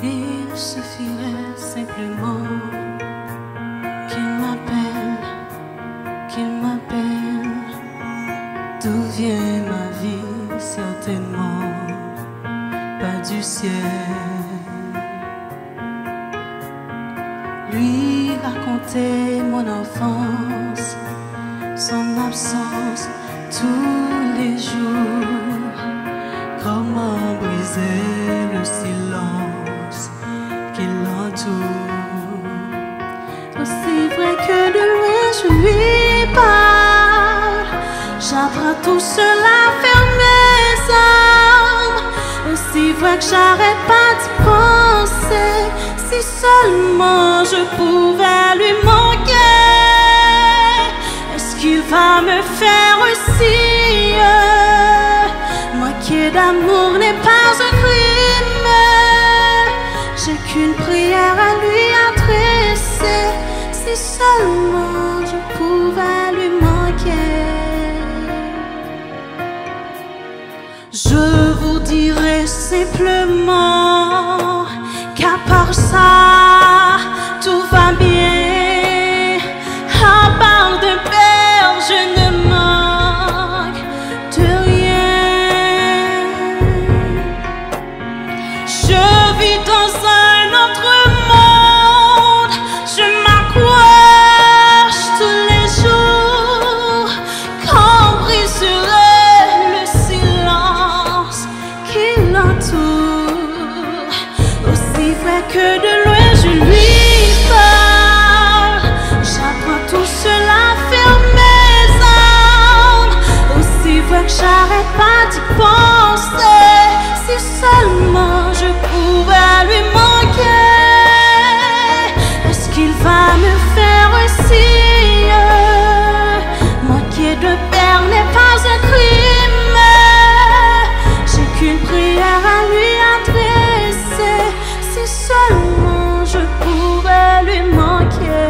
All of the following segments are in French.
Il suffirait simplement qu'il m'appelle, d'où vient ma vie, certainement pas du ciel. Lui raconter mon enfance, son absence tous les jours, comment briser le silence qui l'entoure. Aussi vrai que de loin je lui parle, j'apprends tout cela vers mes armes. Aussi vrai que j'arrête pas d'y penser, si seulement je pouvais lui manquer. Est-ce qu'il va me faire aussi manquer d'amour n'est pas un crime. J'ai qu'une prière à lui adresser, si seulement je pouvais lui manquer. Je vous dirai simplement qu'à part ça, tout va bien. À part de père, je ne manque de rien. Je vis dans un autre monde, je m'accroche tous les jours, quand briserait le silence qui l'entoure. Aussi vrai que de loin je lui parle, j'apprends tout cela vers mes armes. Aussi vrai que j'arrête pas d'y penser, si seulement je pouvais lui manquer. Est-ce qu'il va me faire aussi manquer de père n'est pas un crime. J'ai qu'une prière à lui adresser, si seulement je pouvais lui manquer.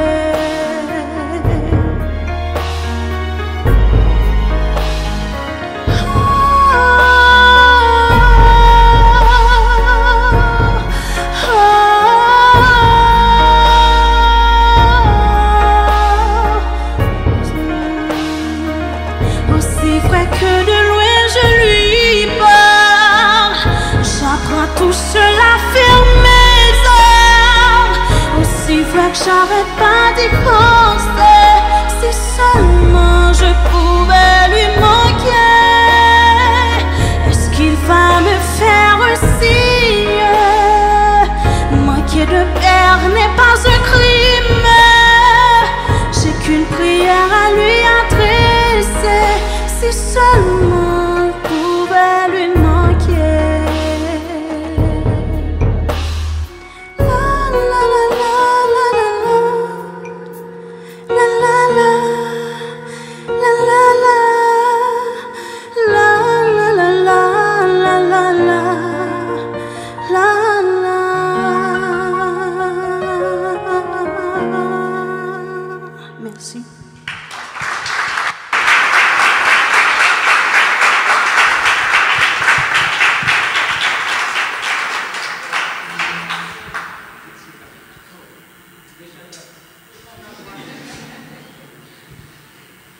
Aussi vrai que de loin je lui parle, j'apprends tout cela vers mes armes. Aussi vrai que j'arrête pas d'y penser, si seulement je pouvais lui manquer. Est-ce qu'il va me faire aussi manquer de père n'est pas un crime. J'ai qu'une prière à lui adresser, si seulement je pouvais lui manquer. La la la la la la la la la la la la la la la la la. Merci.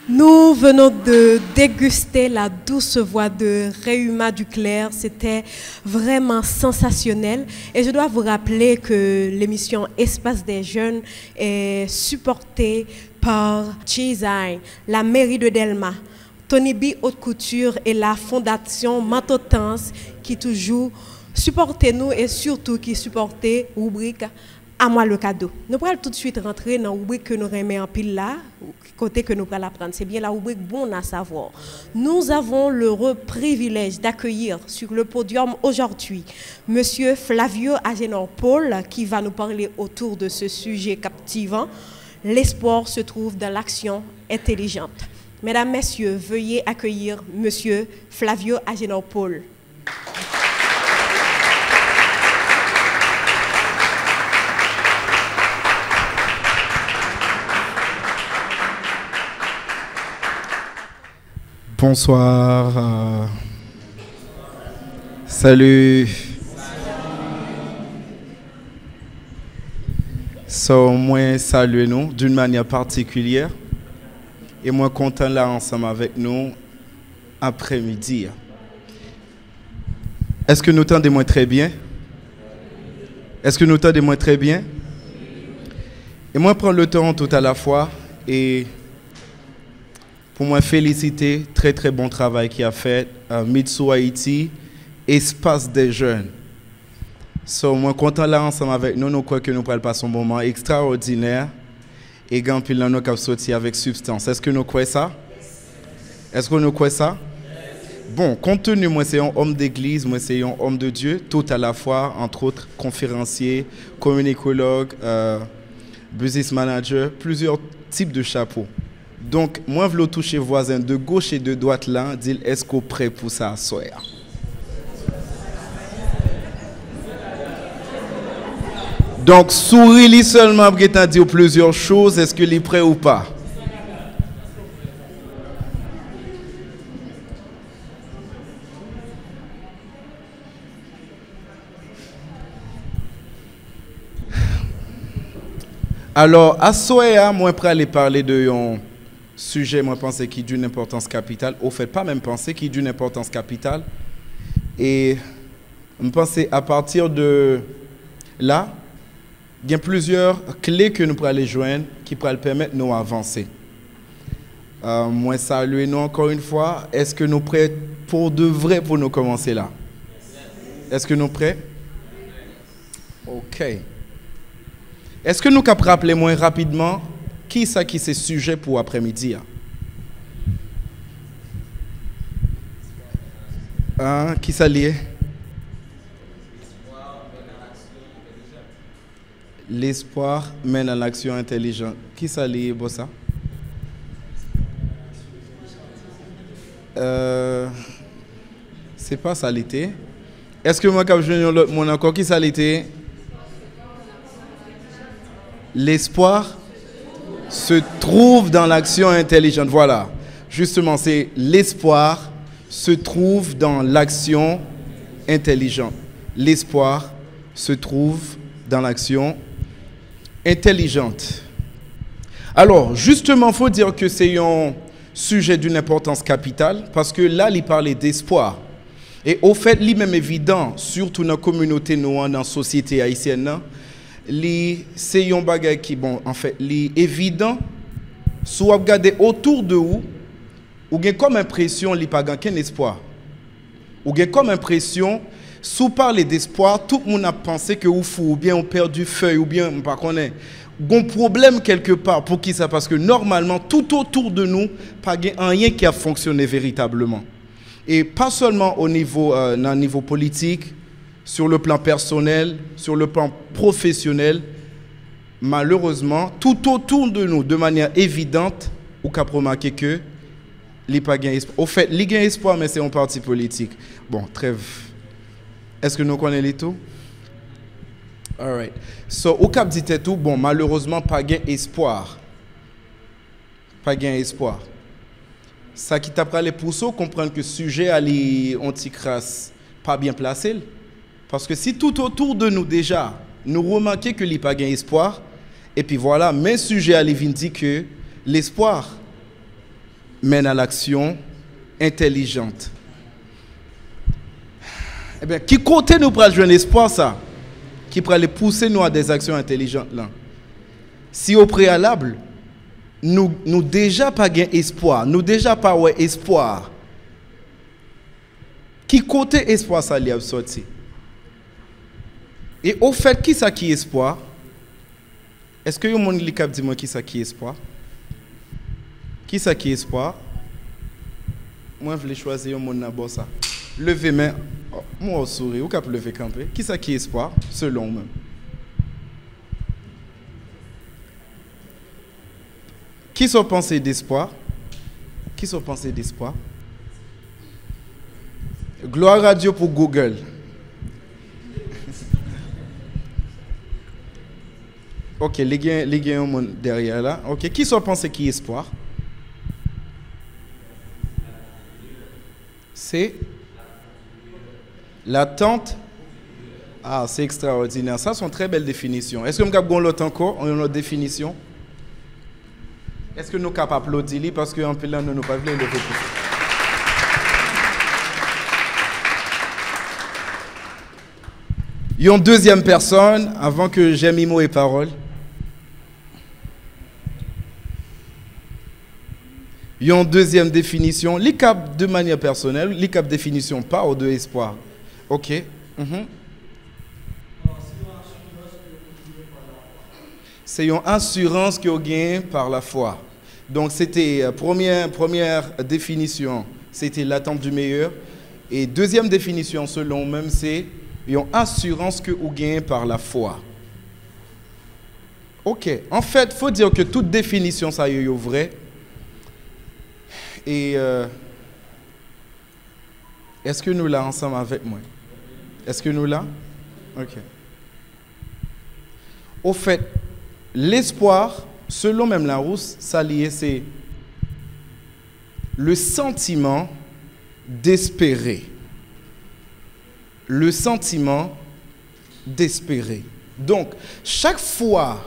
Nous venons de déguster la douce voix de Réuma Duclerc. C'était vraiment sensationnel. Et je dois vous rappeler que l'émission Espace des Jeunes est supportée par Cheesign, la mairie de Delma, Tony B Haute Couture et la fondation Mantotance qui toujours supportent nous et surtout qui supportent rubrique à moi le cadeau. Nous allons tout de suite rentrer dans la rubrique que nous remettons en pile là, côté que nous allons apprendre. C'est bien la rubrique bon à savoir. Nous avons le privilège d'accueillir sur le podium aujourd'hui Monsieur Flavio Agenor-Paul qui va nous parler autour de ce sujet captivant. L'espoir se trouve dans l'action intelligente. Mesdames, Messieurs, veuillez accueillir Monsieur Flavio Agenor-Paul. Bonsoir. Salut. So, moi, saluer nous d'une manière particulière. Et moi, content là ensemble avec nous après-midi. Est-ce que nous entendez-moi très bien? Est-ce que nous entendez-moi très bien? Et moi, prendre le temps tout à la fois et pour moi féliciter très très bon travail qui a fait Mitsu Haïti, Espace des Jeunes. So, moi, content là ensemble avec nous, nous croyons que nous pourrons passer un moment extraordinaire et grand pile nous avons sorti avec substance. Est-ce que nous croyons ça? Est-ce que nous croyons ça? Bon, compte tenu, moi, c'est un homme d'église, moi, c'est un homme de Dieu, tout à la fois, entre autres, conférencier, communicologue, business manager, plusieurs types de chapeaux. Donc, moi, je veux toucher voisin de gauche et de droite là, dire, est-ce qu'on est prêt pour ça, soya? Donc, souris seulement pour t'en dire plusieurs choses. Est-ce qu'il est prêt ou pas? Alors, à Soya, moi, je aller parler de un sujet, moi, je pense, qui est d'une importance capitale. Au fait, pas même penser, qui est d'une importance capitale. Et je pense à partir de là, il y a plusieurs clés que nous pourrons aller joindre qui pourraient permettre de nous avancer. Moi, saluer nous encore une fois. Est-ce que nous sommes prêts pour de vrai pour nous commencer là? Est-ce que nous sommes prêts? OK. Est-ce que nous pouvons rappeler moins rapidement qui c'est sujet pour après-midi? Qui ça lié? L'espoir mène à l'action intelligente. Qui ça lié, Bossa? C'est pas ça l'été. Est-ce que moi, quand je viens l'autre monde encore, qui ça l'été? L'espoir se trouve dans l'action intelligente. Voilà. Justement, c'est l'espoir se trouve dans l'action intelligente. L'espoir se trouve dans l'action intelligente. Alors, justement, il faut dire que c'est un sujet d'une importance capitale parce que là, il parlait d'espoir. Et au fait, il est même évident, surtout dans la communauté noire, dans la société haïtienne, c'est un bagage qui, bon, en fait, est évident. Si vous regardez autour de vous, vous avez comme impression qu'il n'y a pas aucun espoir. Vous avez comme impression, si vous parlez d'espoir, tout le monde a pensé que vous fou, ou bien on perdu feuille, ou bien on pas connaît. Un problème quelque part. Pour qui ça? Parce que normalement, tout autour de nous, pas rien qui a fonctionné véritablement. Et pas seulement au niveau, dans le niveau politique, sur le plan personnel, sur le plan professionnel, malheureusement, tout autour de nous, de manière évidente, on peut remarquer que il n'y a pas d'espoir. Au fait, il y a espoir, mais c'est un parti politique. Bon, trêve. Est-ce que nous connaissons tout? All right. So, au cap dit tout, bon, malheureusement, pas d'espoir. Pas d'espoir. Ça qui t'a parlé pour ça, comprendre que le sujet est anti-crasse, pas bien placé. Parce que si tout autour de nous déjà, nous remarquons que n'y a pas d'espoir, et puis voilà, mais le sujet dit que l'espoir mène à l'action intelligente. Eh bien, qui côté nous pour jouer un espoir ça? Qui pourrait pousser nous à des actions intelligentes là? Si au préalable, nous déjà pas gain espoir, nous déjà pas ouais espoir. Qui côté espoir ça li a sorti? Et au fait, qui ça qui espoir? Est-ce que vous avez dit dis-moi qui ça qui espoir? Qui ça qui espoir? Moi, je voulais choisir un monde d'abord ça. Levez main. Oh, moi, sourire. Ou cap lever camper. Qui ça qui espoir? Selon moi. Qui sont pensées d'espoir? Qui sont pensées d'espoir? Gloire à Dieu pour Google. Ok, les gars derrière là. Ok, qui sont pensés qui espoir? C'est l'attente Ah, c'est extraordinaire. Ça, sont très belles définitions. Est-ce que nous avons l'autre encore? On a une autre définition? Est-ce que nous sommes capables d'applaudir parce qu'en plus là, nous ne pouvons pas lever plus. Il y a une deuxième personne avant que j'aie mis mot et parole. Il y a une deuxième définition. L'ICAP de manière personnelle, l'ICAP définition pas ou de espoir. Ok. C'est une assurance que vous gagnez par la foi. Donc c'était première définition, c'était l'attente du meilleur. Et deuxième définition, selon même, c'est une assurance que vous gagnez par la foi. Ok. En fait, il faut dire que toute définition, ça y est vrai. Et est-ce que nous l'avons ensemble avec moi? Est-ce que nous l'avons? Ok. Au fait, l'espoir, selon même Larousse, ça lié, c'est le sentiment d'espérer. Le sentiment d'espérer. Donc, chaque fois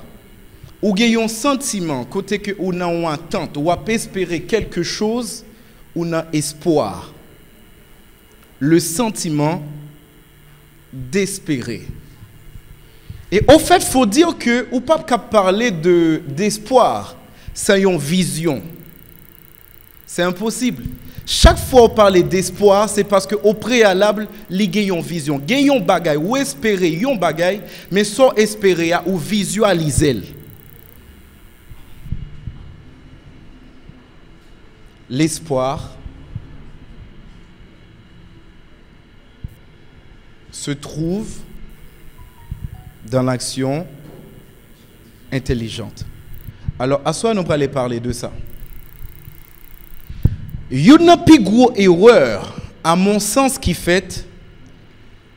où vous avez un sentiment, côté que vous avez une attente, ou avez espérer quelque chose, vous avez espoir. Le sentiment d'espérer. Et au fait, il faut dire que vous ne pouvez pas parler d'espoir sans une vision. C'est impossible. Chaque fois que vous parlez d'espoir, c'est parce qu'au préalable, vous avez une vision. Vous avez une bagaille, ou espérer une bagaille, mais sans espérer ou visualiser. L'espoir se trouve dans l'action intelligente. Alors, à soi, nous allons parler de ça. Une plus grosse erreur, à mon sens, qui fait,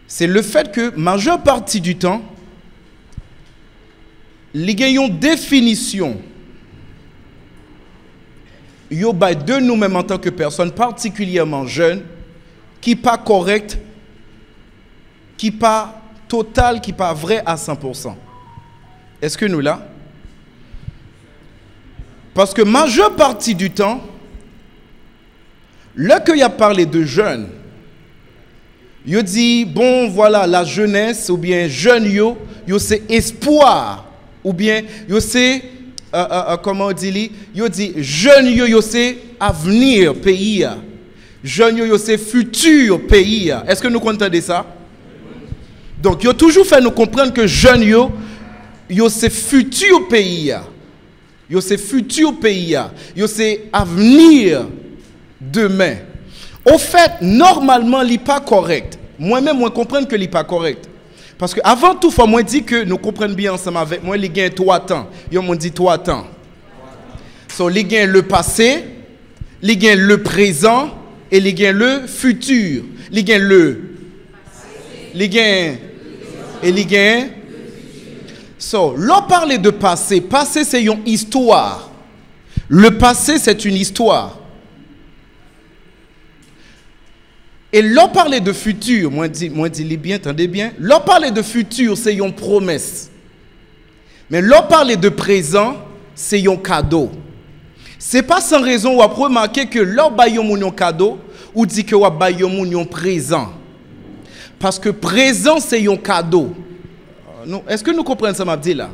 c'est le fait que, majeure partie du temps, les gagnons définition de nous-mêmes en tant que personnes particulièrement jeunes, qui pas correct, qui pas total, qui pas vrai à 100%. Est-ce que nous là? Parce que majeure partie du temps, là qu'il y a parlé de jeunes, il dit bon voilà la jeunesse ou bien jeune yo c'est espoir ou bien yo c'est comment on dit yo dit jeune yo c'est avenir pays, jeune yo c'est futur pays. Est-ce que nous comprenons ça? Donc yo toujours fait nous comprendre que jeune yo c'est futur pays, yo c'est futur pays, yo c'est avenir demain. Au fait, normalement, il n'est pas correct. Moi-même, je comprends que il n'est pas correct. Parce que avant tout, il faut moi dire que nous comprenons bien ensemble avec moi, il y a 3 temps. Ils m'ont dit 3 temps. So, il y a le passé, il y a le présent et il y a le futur. Il y a le et il y a so, l'on parle de passé. Passé, c'est une histoire. Le passé, c'est une histoire. Et l'on parle de futur, moi dis bien, attendez bien, l'on parle de futur, c'est une promesse. Mais l'on parle de présent, c'est un cadeau. Ce n'est pas sans raison où on a remarqué que l'on baille un cadeau, ou dit que on baille un présent. Parce que présent, c'est un cadeau. Est-ce que nous comprenons ça, m'a dit là?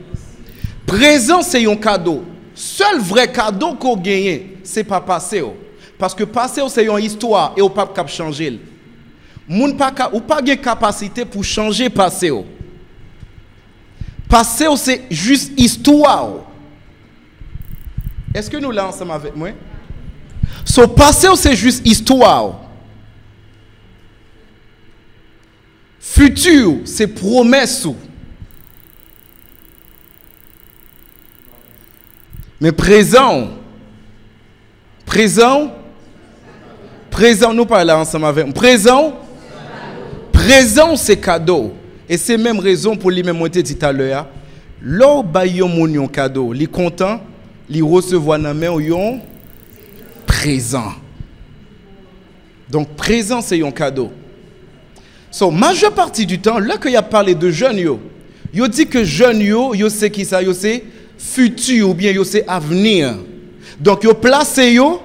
Présent, c'est un cadeau. Seul vrai cadeau qu'on gagne, ce n'est pas passé. Parce que passé, c'est une histoire et on ne peut pas changer. Ou pas de capacité pour changer passé. Passé, c'est juste histoire. Est-ce que nous l'avons ensemble avec moi? So, passé, c'est juste histoire. Futur, c'est promesse. Mais présent, nous parlons ensemble avec nous. Présent, c'est cadeau. Et c'est même raison pour lui-même, moi, dit tout à l'heure, l'or baillon mon cadeau, il est content, il recevoir dans main yon présent. Donc présent, c'est un cadeau. So, majeure partie du temps, là que y a parlé de jeunes, yo dit que jeunes, yo c'est qui ça, yo c'est futur ou bien yo c'est avenir. Donc, yo placé yo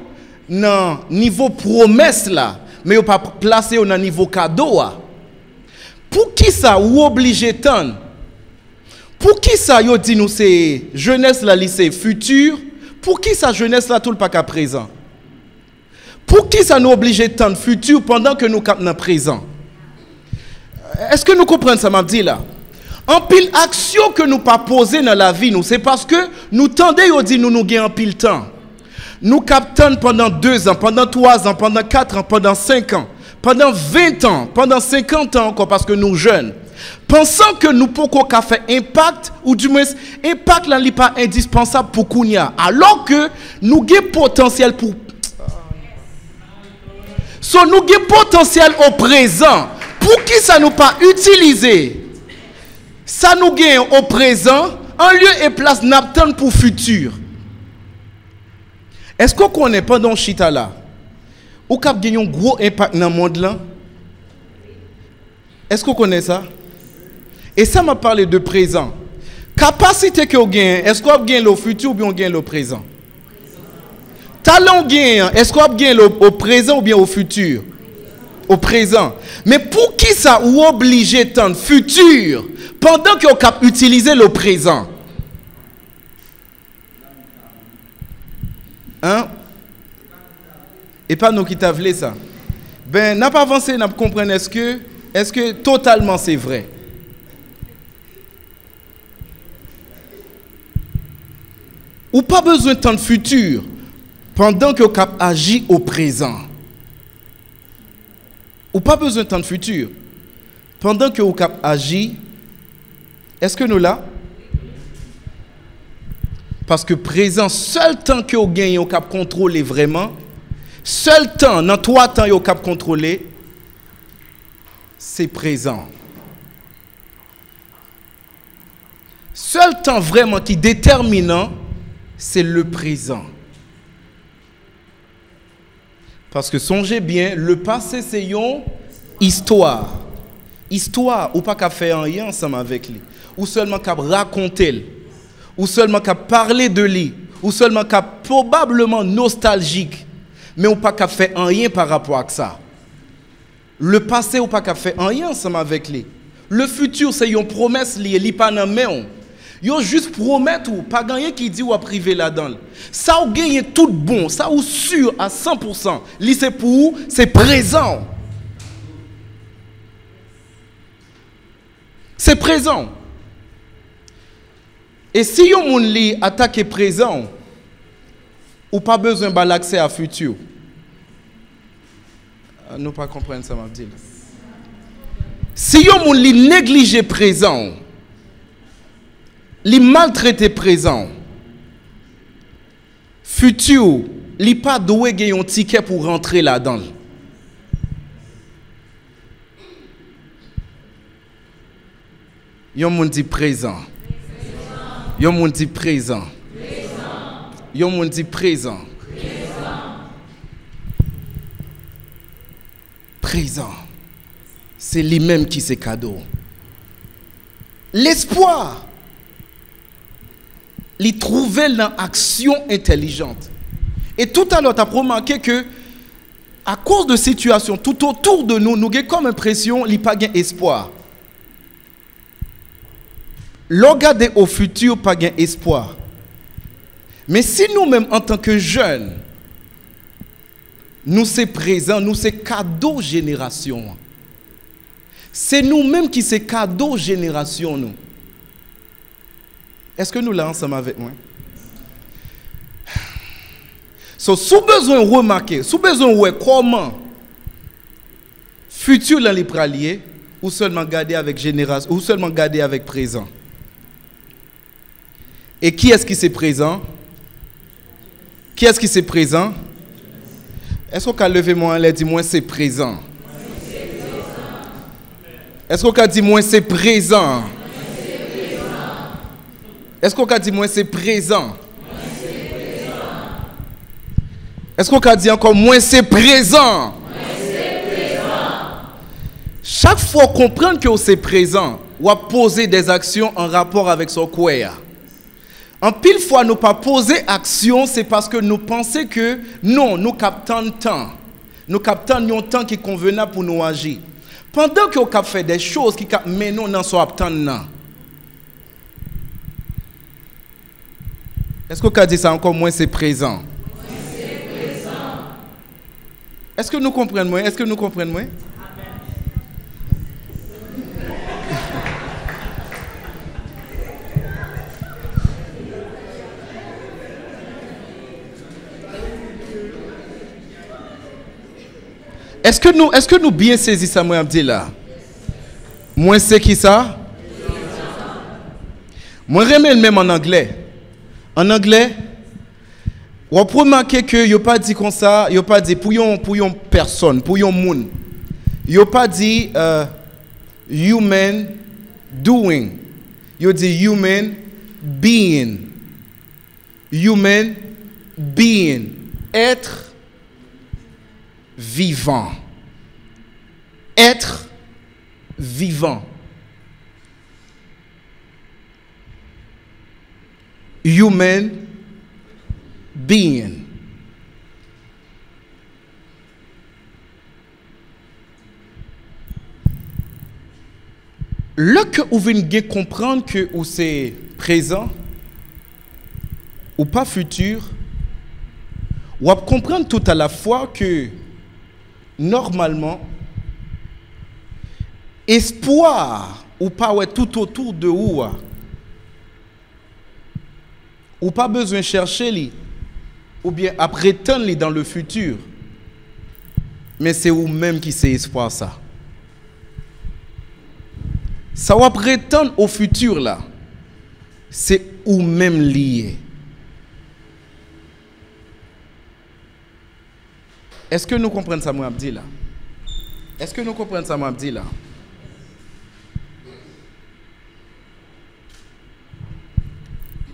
dans niveau promesse là, mais yo pas placé yo dans niveau cadeau. Pour qui ça ou obligé tant? Pour qui ça yo dit nous c'est jeunesse là lycée futur? Pour qui ça jeunesse là tout le pas qu'à présent? Pour qui ça nous oblige tant de futur pendant que nous capons dans présent? Est-ce que nous comprenons ça m'a dit là? En pile action que nous pas poser dans la vie nous, c'est parce que nous tendez yo dit nous gagnons en pile temps. Nous captons pendant 2 ans, pendant 3 ans, pendant 4 ans, pendant 5 ans, pendant 20 ans, pendant 50 ans encore parce que nous jeunes. Pensant que nous pouvons faire impact, ou du moins, impact là n'est pas indispensable pour Kounia. Alors que nous avons potentiel pour. So, nous avons potentiel au présent. Pour qui ça nous pas utilisé? Ça nous gagne au présent, en lieu et place n'attend pour futur. Est-ce qu'on connaît pendant Chita là? Ou qu'on a un gros impact dans le monde là? Est-ce qu'on connaît ça? Et ça m'a parlé de présent. Capacité que vous gagnez, est-ce qu'on gagne le futur ou bien on gagne le présent? Talent gagne, est-ce qu'on gagne au présent ou bien au futur? Au présent. Mais pour qui ça ou obligé tant futur pendant que vous utilisez le présent? Hein? Et pas nous qui t'avons ça. Ben, n'a pas avancé, n'a pas compris est-ce que totalement c'est vrai? Ou pas besoin de temps de futur pendant que vous agissez au présent. Ou pas besoin de temps de futur pendant que vous agissez. Est-ce que nous là? Parce que présent, seul temps que vous gagnez, vous cap contrôler vraiment. Seul temps, dans 3 temps, vous cap contrôler, c'est présent. Seul temps vraiment qui est déterminant, c'est le présent. Parce que songez bien, le passé c'est une histoire. Histoire, ou pas qu'à faire rien ensemble avec lui. Ou seulement qu'à raconter. Ou seulement qu'à parler de lui. Ou seulement qu'à probablement nostalgique. Mais ou pas qu'à faire rien par rapport à ça. Le passé ou pas qu'à faire rien ensemble avec lui. Le futur c'est une promesse liée, li pas nan main. Yo juste promettre ou pas gagner qui dit ou à priver là-dedans. Ça ou gagner tout bon, ça ou sûr à 100%. Li c'est pour c'est présent. C'est présent. Et si yon moun li attaque présent, ou pas besoin de l'accès à futur. Nous pas comprendre ça m'a dit. Si yon moun li néglige présent, li maltraité présent, futur, li pas doué gagner un ticket pour rentrer là-dedans. Yon moun dit présent. Yon moun dit présent. Yon moun dit présent. Présent. C'est lui-même qui c'est cadeau. L'espoir. Li trouver dans action intelligente. Et tout à l'heure, tu as remarqué que à cause de situations tout autour de nous, nous avons comme impression qu'il n'y a pas d'espoir. Regarder au futur, pas d'espoir. Mais si nous-mêmes, en tant que jeunes, nous sommes présents, nous sommes cadeau génération. C'est nous-mêmes qui sommes cadeau génération. Nous. Est-ce que nous là ensemble avec moi? So, sous besoin de remarquer, sous besoin de voir comment futur dans les praliers, ou seulement garder avec génération, ou seulement garder avec présent. Et qui est-ce qui c'est présent? Qui est-ce qui c'est présent? Est-ce qu'on a levé moi et dit moi c'est présent? Est-ce qu'on a dit moi c'est présent? Est-ce qu'on a dit moi c'est présent? Est-ce qu'on a dit encore moi c'est présent? chaque fois comprendre que c'est présent, ou à poser des actions en rapport avec son quoi. En pile fois, nous pas poser action, c'est parce que nous pensons que non, nous captons le temps. Nous captons un temps qui est convenable pour nous agir. Pendant que nous fait des choses qui mais nous n'en sommes pas. Est-ce que vous dit ça encore moins, c'est présent? Oui, c'est présent. Est-ce que nous comprenons moins? Est-ce que nous comprenons moins? Est-ce que nous bien saisissons ça, moi, dit là? Moi, c'est qui ça? Moi, je remets le même en anglais. En anglais, on peut remarquer que il n'y a pas dit comme ça, il n'y a pas dit pour une personne, pour un monde. Il n'y a pas dit human doing. Il dit human being. Human being. Être vivant. Être vivant. Human being. Là que vous venez comprendre que ou c'est présent ou pas futur, vous allez comprendre tout à la fois que normalement, espoir ou pas ouais, tout autour de vous, ou pas besoin de chercher lui, ou bien à prétendre lui dans le futur, mais c'est vous-même qui c'est espoir ça. Ça va prétendre au futur là, c'est vous-même lié. Est-ce que nous comprenons ça, moi, Abdi, là? Est-ce que nous comprenons ça, moi, Abdi, là?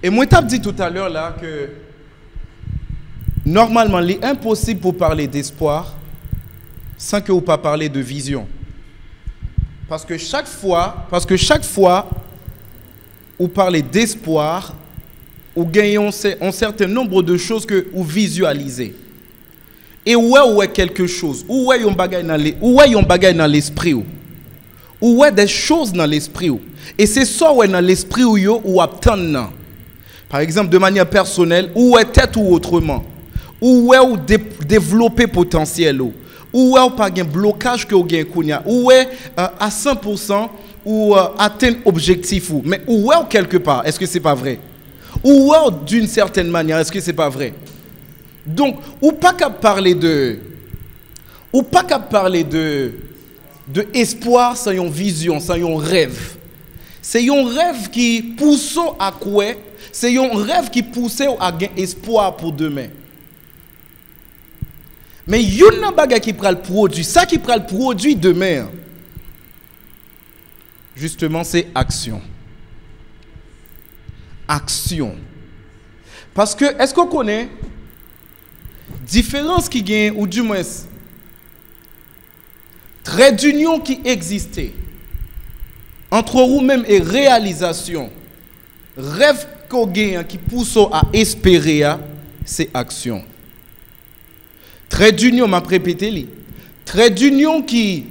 Et moi, je t'ai dit tout à l'heure, là, que normalement, il est impossible pour parler d'espoir sans que vous pas parler de vision. Parce que chaque fois, vous parlez d'espoir, vous gagnez un certain nombre de choses que vous visualisez. Et où est quelque chose, où est un bagage dans l'esprit, où est des choses dans l'esprit. Et c'est ça où est dans l'esprit où attend. Par exemple, de manière personnelle, où est tête ou autrement, où est développer potentiel, où est pas un blocage que vous gagnez, où est à 100% ou atteindre objectif, mais où est quelque part, est-ce que c'est pas vrai? Où est d'une certaine manière, est-ce que c'est pas vrai? Donc, ou pas qu'à parler de espoir sans une vision, sans un rêve. C'est un rêve qui pousse à quoi? C'est un rêve qui pousse à gagner espoir pour demain. Mais il y a un bagage qui prend le produit, ça qui prend le produit demain. Justement, c'est action. Action. Parce que, est-ce qu'on connaît différence qui gagne, ou du moins trait d'union qui existait entre vous-même et réalisation, rêve qu'on gagne qui pousse à espérer, c'est action. Trait d'union, m'a répété, trait d'union qui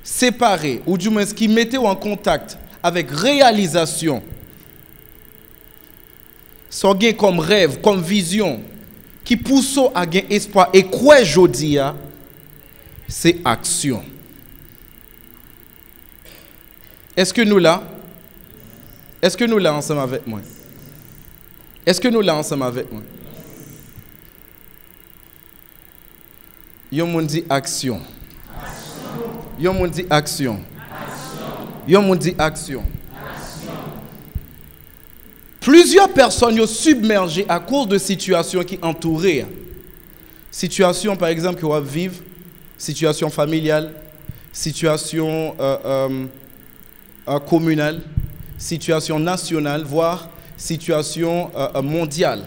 séparait, ou du moins qui mettait en contact avec réalisation, ça gagne comme rêve, comme vision, qui pousse à gagner espoir et quoi je dis, c'est action. Est-ce que nous là? Est-ce que nous là ensemble avec moi? Est-ce que nous là ensemble avec moi? Yon moun dit action. Yon moun dit action. Yon moun dit action. Plusieurs personnes sont submergées à cause de situations qui entourent. Situation, par exemple, que vous vivez, situation familiale, situation communale, situation nationale, voire situation mondiale.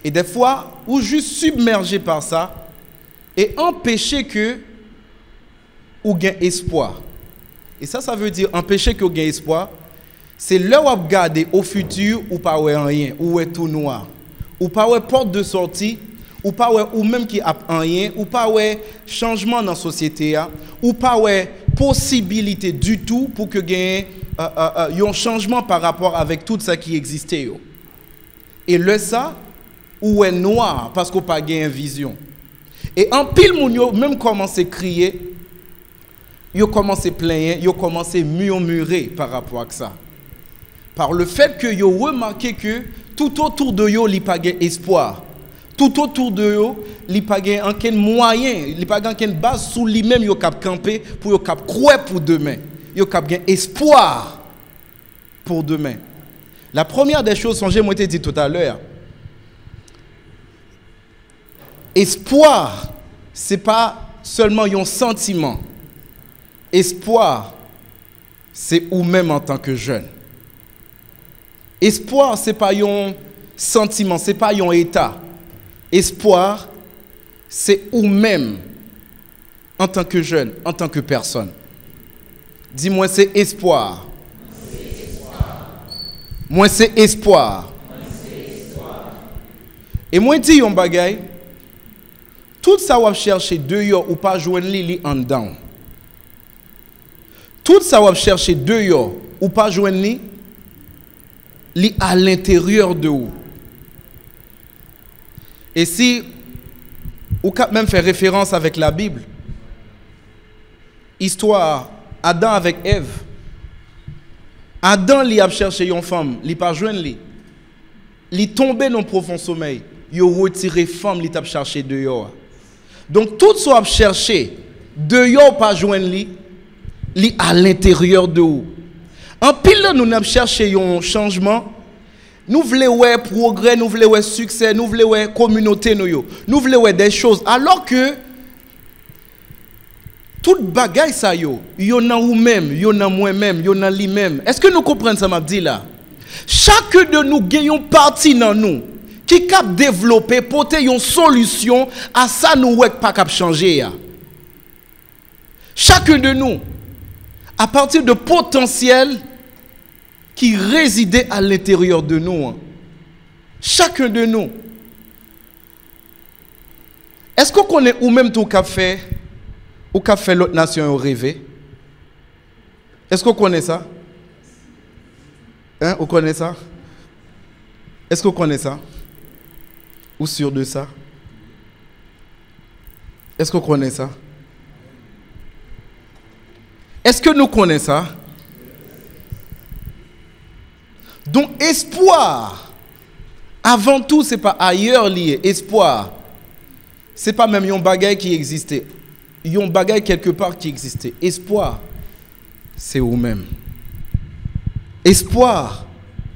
Et des fois, vous juste submergé par ça et empêcher que ou gain espoir. Et ça veut dire empêcher que vous gain espoir. C'est là où vous regardez au futur ou pas rien, ou est tout noir. Ou pas ouais porte de sortie, ou pas ouais ou même qui a rien, ou pas ouais changement dans la société, ou pas ouais possibilité du tout pour que gagne un changement par rapport avec tout ça qui existait. Et le ça, ou est noir parce qu'on pas gagne vision. Et en pile moun yo même commencé à crier, yo commencé à plaindre, yo commencé à murmurer par rapport à ça. Par le fait que yo remarqué que tout autour de yo li pa gen espoir. Tout autour de yo li pa gen aucun moyen, li pa gen aucun base sous lui même yo cap camper pour yo cap croire pour demain. Yo cap gen espoir pour demain. La première des choses, songez, moi t'ai dit tout à l'heure. Espoir, c'est pas seulement un sentiment. Espoir, c'est ou même en tant que jeune. Espoir, ce n'est pas un sentiment, ce n'est pas un état. Espoir, c'est ou même en tant que jeune, en tant que personne. Dis-moi, c'est espoir. Moi, c'est espoir. Et moi, je dis un bagay, tout ça va chercher dehors ou pas joindre li en dedans. Tout ça va chercher dehors ou pas joindre li à l'intérieur de vous. Et si ou quand même faire référence avec la Bible, histoire Adam avec Ève. Adam li a cherché une femme, li pas joindre li. Li tombé dans profond sommeil, yo retiré femme li t'a cherché dehors. Donc tout ce qu'on a cherché dehors pas joindre li à l'intérieur de vous. En pile, nous avons cherché un changement. Nous voulons ouais progrès, nous voulons ouais succès, nous voulons ouais communauté, nous voulons ouais des choses. Alors que toute bagaille ça yo, yon a ou même, yon a moi-même, yon a lui-même. Est-ce que nous comprenons ça m'a dit là? Chacun de nous gagnons partie dans nous qui cap développer porter une solution à ça nous ouais pas cap changer ya. Chacun de nous à partir de potentiel qui résidait à l'intérieur de nous. Chacun de nous. Est-ce qu'on connaît ou même tout qu'a fait ou qu'a fait l'autre nation rêver? Est-ce qu'on connaît ça? Hein, vous connaissez ça? Est-ce qu'on connaît ça? Ou sûr de ça? Est-ce qu'on connaît ça? Est-ce que nous connaissons ça? Donc, espoir, avant tout, ce n'est pas ailleurs lié. Espoir, ce n'est pas même un bagage qui existait. Un bagage quelque part qui existait. Espoir, c'est vous-même. Espoir,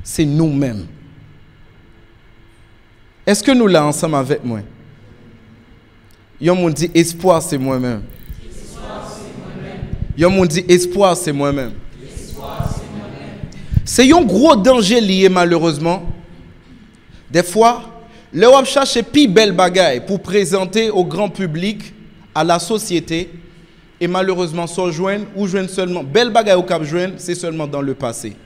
c'est nous-mêmes. Est-ce que nous l'avons ensemble avec moi? Yon m'ont dit espoir, c'est moi-même. Yon m'ont dit espoir, c'est moi-même. C'est un gros danger lié malheureusement. Des fois, le wap cherche pi belle bagaille pour présenter au grand public, à la société, et malheureusement sans joindre ou joindre seulement belle bagaille au cap joindre, c'est seulement dans le passé.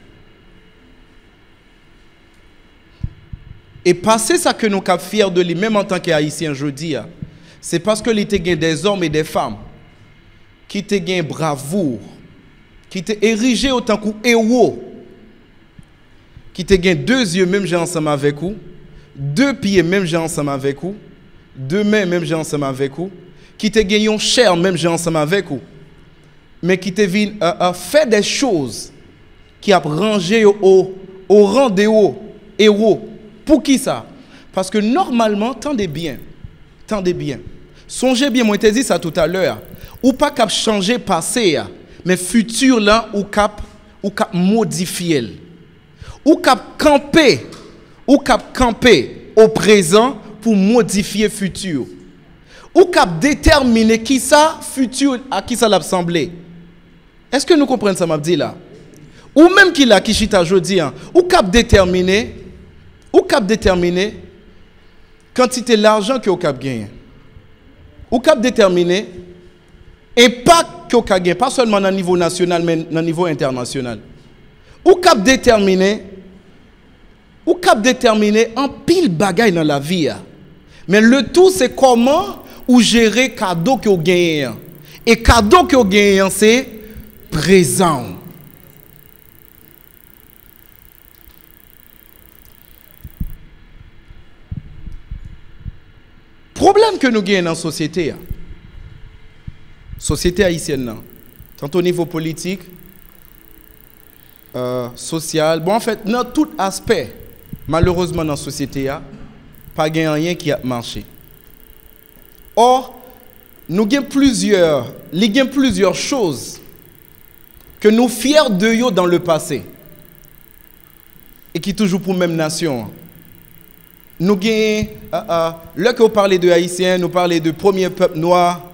Et passer ça que nous cap fiers de lui, même en tant qu'haïtien, je dis, c'est parce que il était des hommes et des femmes qui étaient gain bravoure, qui étaient érigés autant que héros, qui étaient gain 2 yeux même j'ai ensemble avec vous, 2 pieds même j'ai ensemble avec vous, 2 mains même j'ai ensemble avec vous, qui étaient gain chair même j'ai ensemble avec vous, mais qui étaient venu faire des choses qui a rangé au rang des héros. Pour qui ça? Parce que normalement, tendez bien. Songez bien, moi je t'ai dit ça tout à l'heure. Ou pas cap changer passé, mais futur là, ou cap modifier. Ou cap camper au présent pour modifier futur. Ou cap déterminer qui ça futur à qui ça l'a semblé. Est-ce que nous comprenons ça m'a dit là? Ou même qui l'a qui chita jodi, ou cap déterminer quantité l'argent que vous cap gagner. Ou cap déterminer impact que vous avez, pas seulement au niveau national, mais au niveau international. Ou cap déterminer un pile bagaille dans la vie. Mais le tout, c'est comment ou gérer cadeau que vous gagnez. Et cadeau que vous gagnez, c'est présent. Problème que nous gagnons dans la société. Société haïtienne, tant au niveau politique, social, bon en fait, dans tout aspect, malheureusement dans la société, pas rien qui a marché. Or, nous avons plusieurs choses que nous fiers de yo dans le passé et qui toujours pour la même nation. Nous avons, là que vous parlez de Haïtiens, nous parlons de premier peuple noir,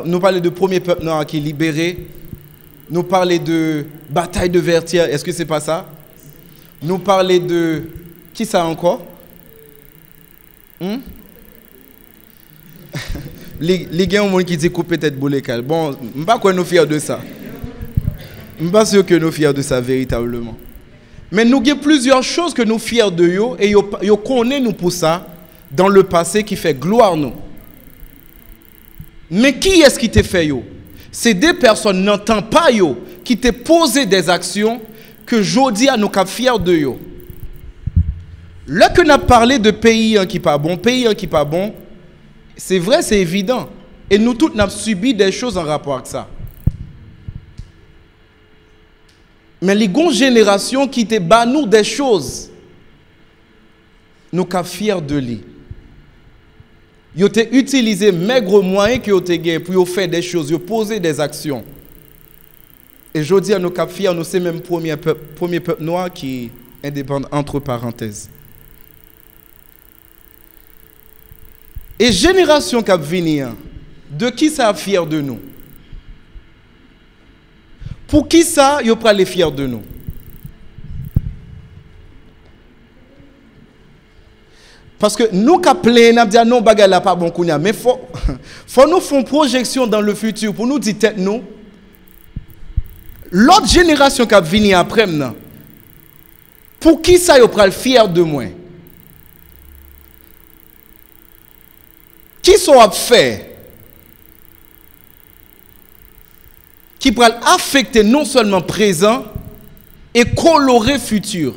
nous parlons de premier peuple noir qui est libéré, nous parlons de bataille de Vertières, est-ce que c'est pas ça? Nous parlons de... Qui ça encore? Les gens qui disent couper peut-être boulécal. Bon, je ne sais pas quoi nous fiers de ça. Je ne suis pas sûr que nous fiers de ça véritablement. Mais nous avons plusieurs choses que nous fiers de yo et yo connaît nous pour ça dans le passé qui fait gloire nous. Mais qui est-ce qui t'a fait yo? C'est des personnes n'entendent pas yo qui t'ont posé des actions que jodi à nous cap fiers de yo. Là que nous avons parlé de pays qui pas bon, c'est vrai, c'est évident. Et nous tous, nous avons subi des choses en rapport avec ça. Mais les grandes générations qui te battent nous des choses, nous sommes fiers de lui. Ils ont utilisé maigre moyens qu'ils ont gagné pour faire des choses, ils ont posé des actions. Et je dis à nous sommes fiers, nous sommes même premier peuple noir qui est indépendant, entre parenthèses. Et génération qui va venir, de qui ça est fier de nous? Pour qui ça, ils sont les fiers de nous? Parce que nous qui plaignons, nous disons non, bagarre là pas bon kounya, mais faut nous faire une projection dans le futur pour nous dire tête nous. L'autre génération qui va venir après maintenant, pour qui ça, ils sont fiers de moi? Qui sont fait qui pourra affecter non seulement présent et colorer futur.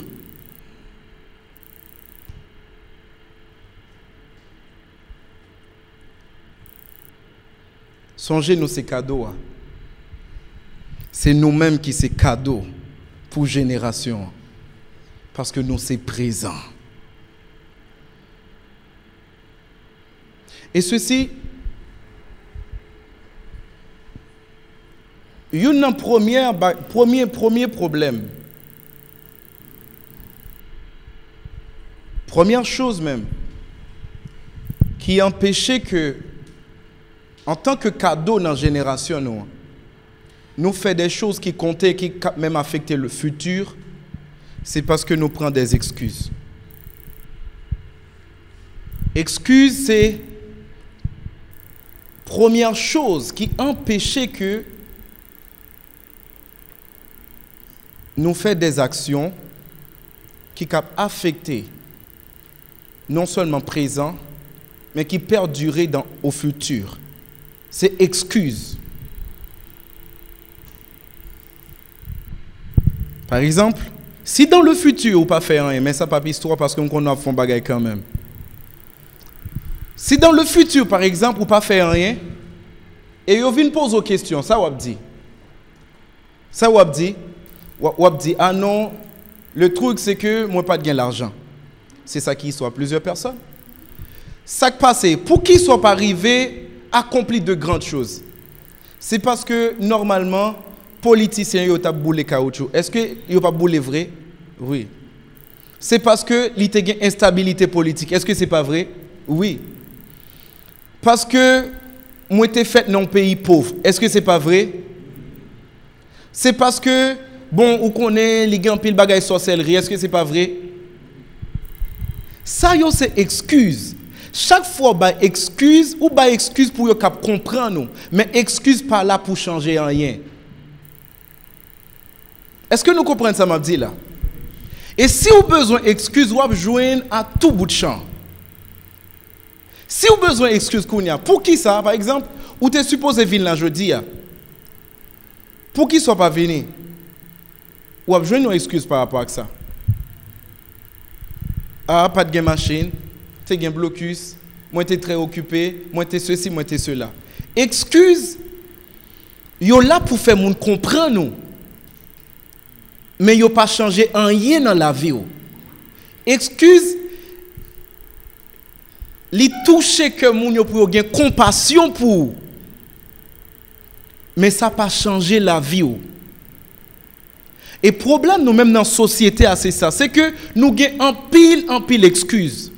Songez-nous ces cadeaux. C'est nous-mêmes qui c'est cadeau pour génération. Parce que nous c'est présent. Et ceci, il y a un premier problème. Première chose même, qui empêchait que, en tant que cadeau dans la génération, nous faisons des choses qui comptaient, qui même affectaient le futur, c'est parce que nous prenons des excuses. Excuses, c'est première chose qui empêchait que nous fassions des actions qui peuvent affecter non seulement présent, mais qui perdurer au futur. C'est excuse. Par exemple, si dans le futur, vous ne pas faire rien, mais ça pas histoire parce qu'on a fait un bagage quand même. Si dans le futur, par exemple, vous ne pas faire rien, et vous venez poser aux questions, ça vous dit. Ça vous dit, ah non, le truc c'est que moi pas de gain l'argent. C'est ça qui soit plusieurs personnes. Ça qui passe, pour qu'ils ne soient pas arrivés à accomplir de grandes choses. C'est parce que normalement, politiciens ils ont boulé caoutchouc. Est-ce que ils ont pas boulé vrai? Oui. C'est parce que il y a une instabilité politique. Est-ce que c'est pas vrai? Oui. Parce que moi été fait dans un pays pauvre. Est-ce que c'est pas vrai? C'est parce que bon, on connaît les gens pile bagaille sorcellerie. Est-ce que c'est pas vrai? Ça yo c'est excuse. chaque fois, bah, excuse ou bah, excuse pour qu'on comprenne nous. Mais excuse pas là pour changer rien. Est-ce que nous comprenons ça, m'a dit là? Et si vous avez besoin d'excuses, vous pouvez joindre à tout bout de champ. Si vous avez besoin d'excuses, pour qui ça? Par exemple, où tu es supposé venir là jeudi? Pour qui ne soit pas venu? Vous avez besoin d'une excuse par rapport à ça. Ah, pas de machine, tu as un blocus, moi tu es très occupé, moi tu es ceci, moi tu es cela. Excuse, yo là pour faire moun comprendre nous. Mais yo pas changé rien dans la vie. Excuse, li touche que moun yo pour gen compassion pour. Mais ça pas changé la vie. Et problème nous même dans la société c'est ça, c'est que nous avons en pile excuse.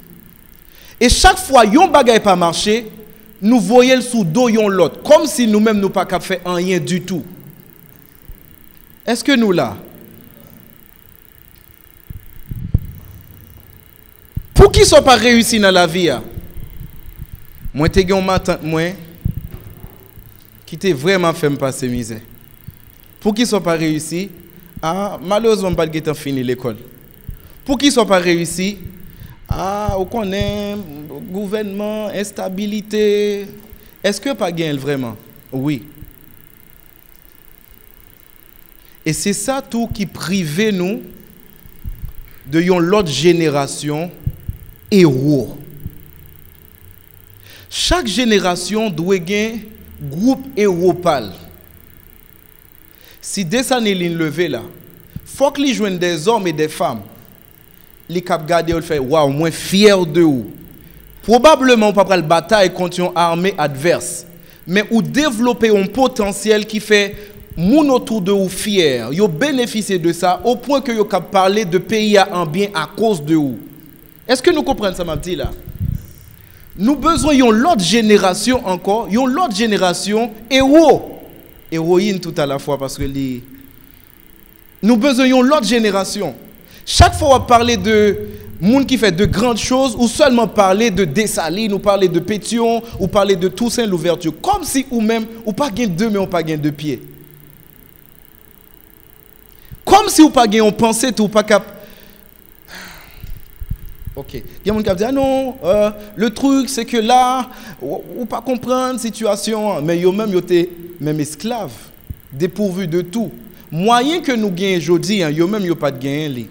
Et chaque fois yon bagay pas marché, nous voyons sous dos yon l'autre, comme si nous-mêmes nous pas capable faire rien du tout. Est-ce que nous là? Pour qui sont pas réussi dans la vie? Moi te gen ma tante moi qui t'a vraiment fait me passer misère. Pour qui sont pas réussi? Ah, malheureusement pas de fini l'école. Pour qui sont pas réussi? Ah, on connaît gouvernement, instabilité. Est-ce que pas gain vraiment? Oui. Et c'est ça tout qui prive nous de l'autre génération héros. Chaque génération doit avoir un groupe héros pâle. Si des années levé là, faut que les joignent des hommes et des femmes. Les cap garder ou faire waouh, moins fier de vous. Probablement pas prendre bataille contre une armée adverse, mais ou développer un potentiel qui fait moun autour de vous fier. Yo bénéficier de ça au point que yo cap parler de pays en bien à cause de vous. Est-ce que nous comprenons ça m'a dit là? Nous besoin yon l'autre génération encore, yon l'autre génération héros. Héroïne tout à la fois parce que nous besoin yon l'autre génération. Chaque fois on parler de monde qui fait de grandes choses ou seulement parler de Dessalines ou parler de Pétion ou parler de Toussaint Louverture comme si ou même ou pas gain deux mais on pas gain deux pieds. Comme si ou pas gain on pensait tout pas cap. OK. Il y a des gens qui disent ah non, le truc c'est que là ou pas comprendre situation mais yo même yo t'es même esclave dépourvu de tout. Moyen que nous gagnons aujourd'hui yo même yo pas de gain li.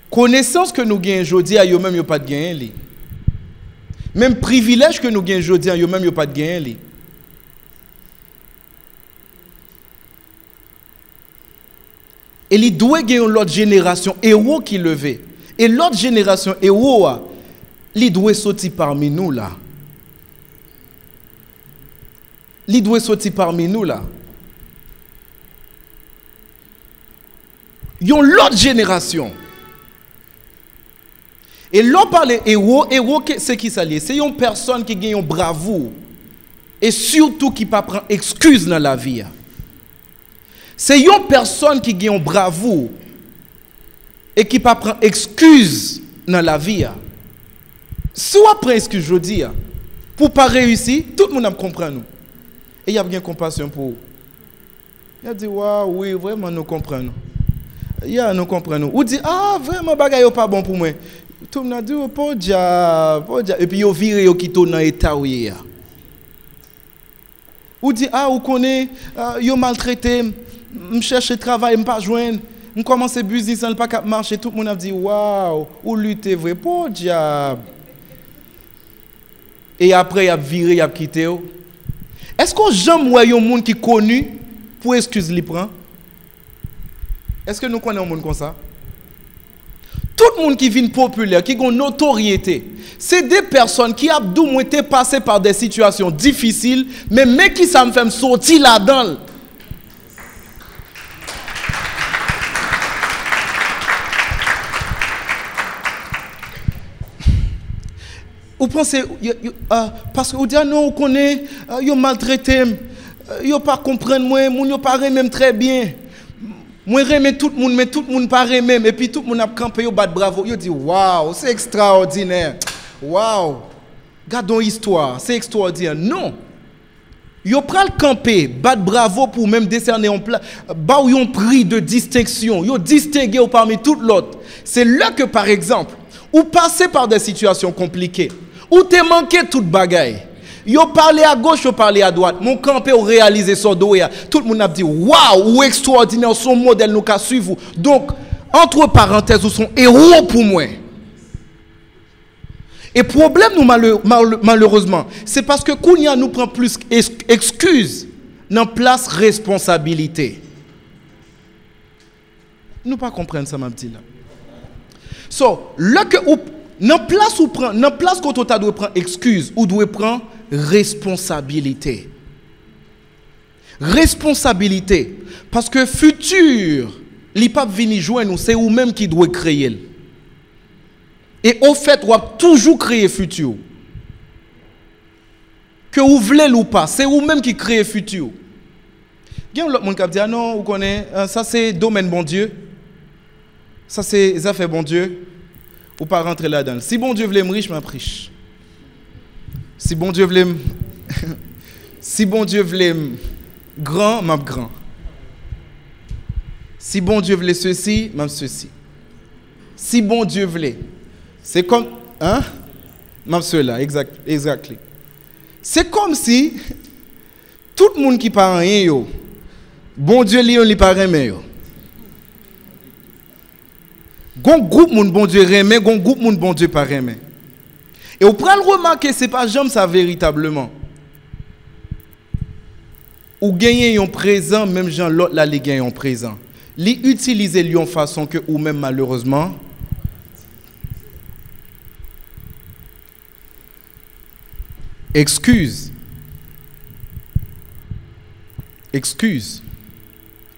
Connaissance que nous gagnons aujourd'hui yo même yo pas de gain li. Même privilège que nous gagnons aujourd'hui yo même yo pas de gain li. Et il doit gagner l'autre génération héros qui levé. Et l'autre génération héros, il doit sortir parmi nous là. Il doit sortir parmi nous là. Yon l'autre génération. Et l'on parle héros, c'est qui ça lié? C'est une personne qui gagne bravoure. Et surtout qui ne prend pas excuse dans la vie. C'est une personne qui gagne bravoure et qui ne prend pas excuse dans la vie. Si on prend excuse, je dis, pour ne pas réussir, tout le monde comprend nous. Et il y a bien compassion pour vous. Il a dit, waouh, oui, vraiment, nous comprenons. Nous comprenons. Ou dit, ah, vraiment, bagay yo pas bon pour moi. Tout le monde a dit, oh, pas dia. Et puis, yo vire yo qui tourne dans l'état où il y a. Ou dit, ah, ou connaît, yo maltraité. Je cherche travail, je ne pas joindre. Je commence à business, je ne pas marcher. Tout le monde a dit, waouh, ou lutter vrai, pas diable. Et après, il a viré, il a quitté. Est-ce qu'on jamais voit un monde qui est connu pour excuse li prend? Est-ce que nous connaissons un monde comme ça? Tout le monde qui vient populaire, qui a une notoriété, c'est des personnes qui ont été passées par des situations difficiles, mais qui ça me fait sortir là-dedans. Vous pensez, parce que vous dites, non, vous connaissez, vous maltraité, vous ne comprenez pas moi, vous ne parlez même très bien. Moi j'aime tout le monde, mais tout le monde pas remet. Et puis tout le monde a campé, yo bat bravo. Yo dit waouh, c'est extraordinaire. Waouh. Gardons l'histoire, c'est extraordinaire. Non. Yo pral camper, bat bravo pour même décerner un prix de distinction. Yo distingué parmi toutes l'autre. C'est là que par exemple, ou passer par des situations compliquées, ou te manqué toute bagaille. Yo parlé à gauche, yo parlé à droite. Mon campé ou réalisé son doya. Tout le monde a dit waouh, ou extraordinaire, son modèle nous ka suivre. Donc entre parenthèses, ou son héros pour moi. Et problème nous malheureusement, c'est parce que Kounia nous prend plus excuses dans place responsabilité. Nous pas comprendre ça m'a dit là. So, là que dans place où prend dans place quand on doit prendre excuse ou doit prendre responsabilité. Responsabilité parce que futur, li pas venir joindre nous, c'est ou même qui doit créer. Et au fait, on va toujours créer futur. Que vous voulez ou pas, c'est vous-même qui créez futur. Il y a l'autre monde qui dit, ah non, vous connaissez, ça c'est domaine bon Dieu. Ça c'est affaires bon Dieu. Ou pas rentrer là-dedans. Si bon Dieu voulait me riche, je riche. Si bon Dieu voulait si bon Dieu voulait grand, je grand. Si bon Dieu voulait ceci, je ceci. Si bon Dieu voulait. C'est comme, hein? Même cela, exactly. C'est comme si tout le monde qui parle rien, yo, bon Dieu li on li pas remet yo. Gon groupe moun bon Dieu remet, gon groupe moun bon Dieu pas remet. Et on prend le remarquer, c'est pas jamais ça véritablement. Ou gagner un présent, même gens l'autre là li gagne un présent. Li utiliser lui en façon que ou même malheureusement. Excuse.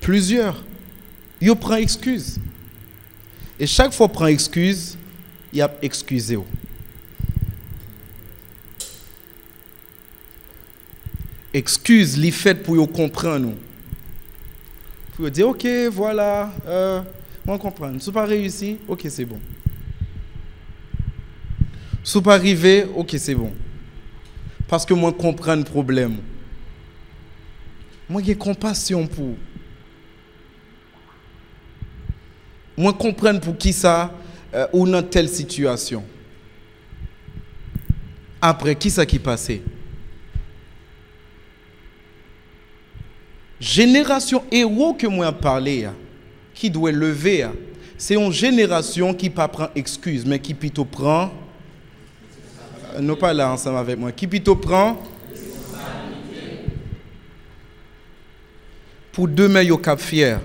Plusieurs. Yo prend excuse. Et chaque fois prend excuse, il a excusé. Excuse li fait pour yo comprendre. Pour dire OK, voilà, moi comprendre. Si pas réussi, OK, c'est bon. Si pas arrivé, OK, c'est bon. Parce que moi comprends le problème. Moi j'ai compassion pour. Moi comprends pour qui ça ou dans telle situation. Après qui ça qui passait? Génération héros que moi parlé qui doit lever, c'est une génération qui pas prend excuse mais qui plutôt prend non pas là ensemble avec moi. Qui plutôt prend pour demain yo cap fier.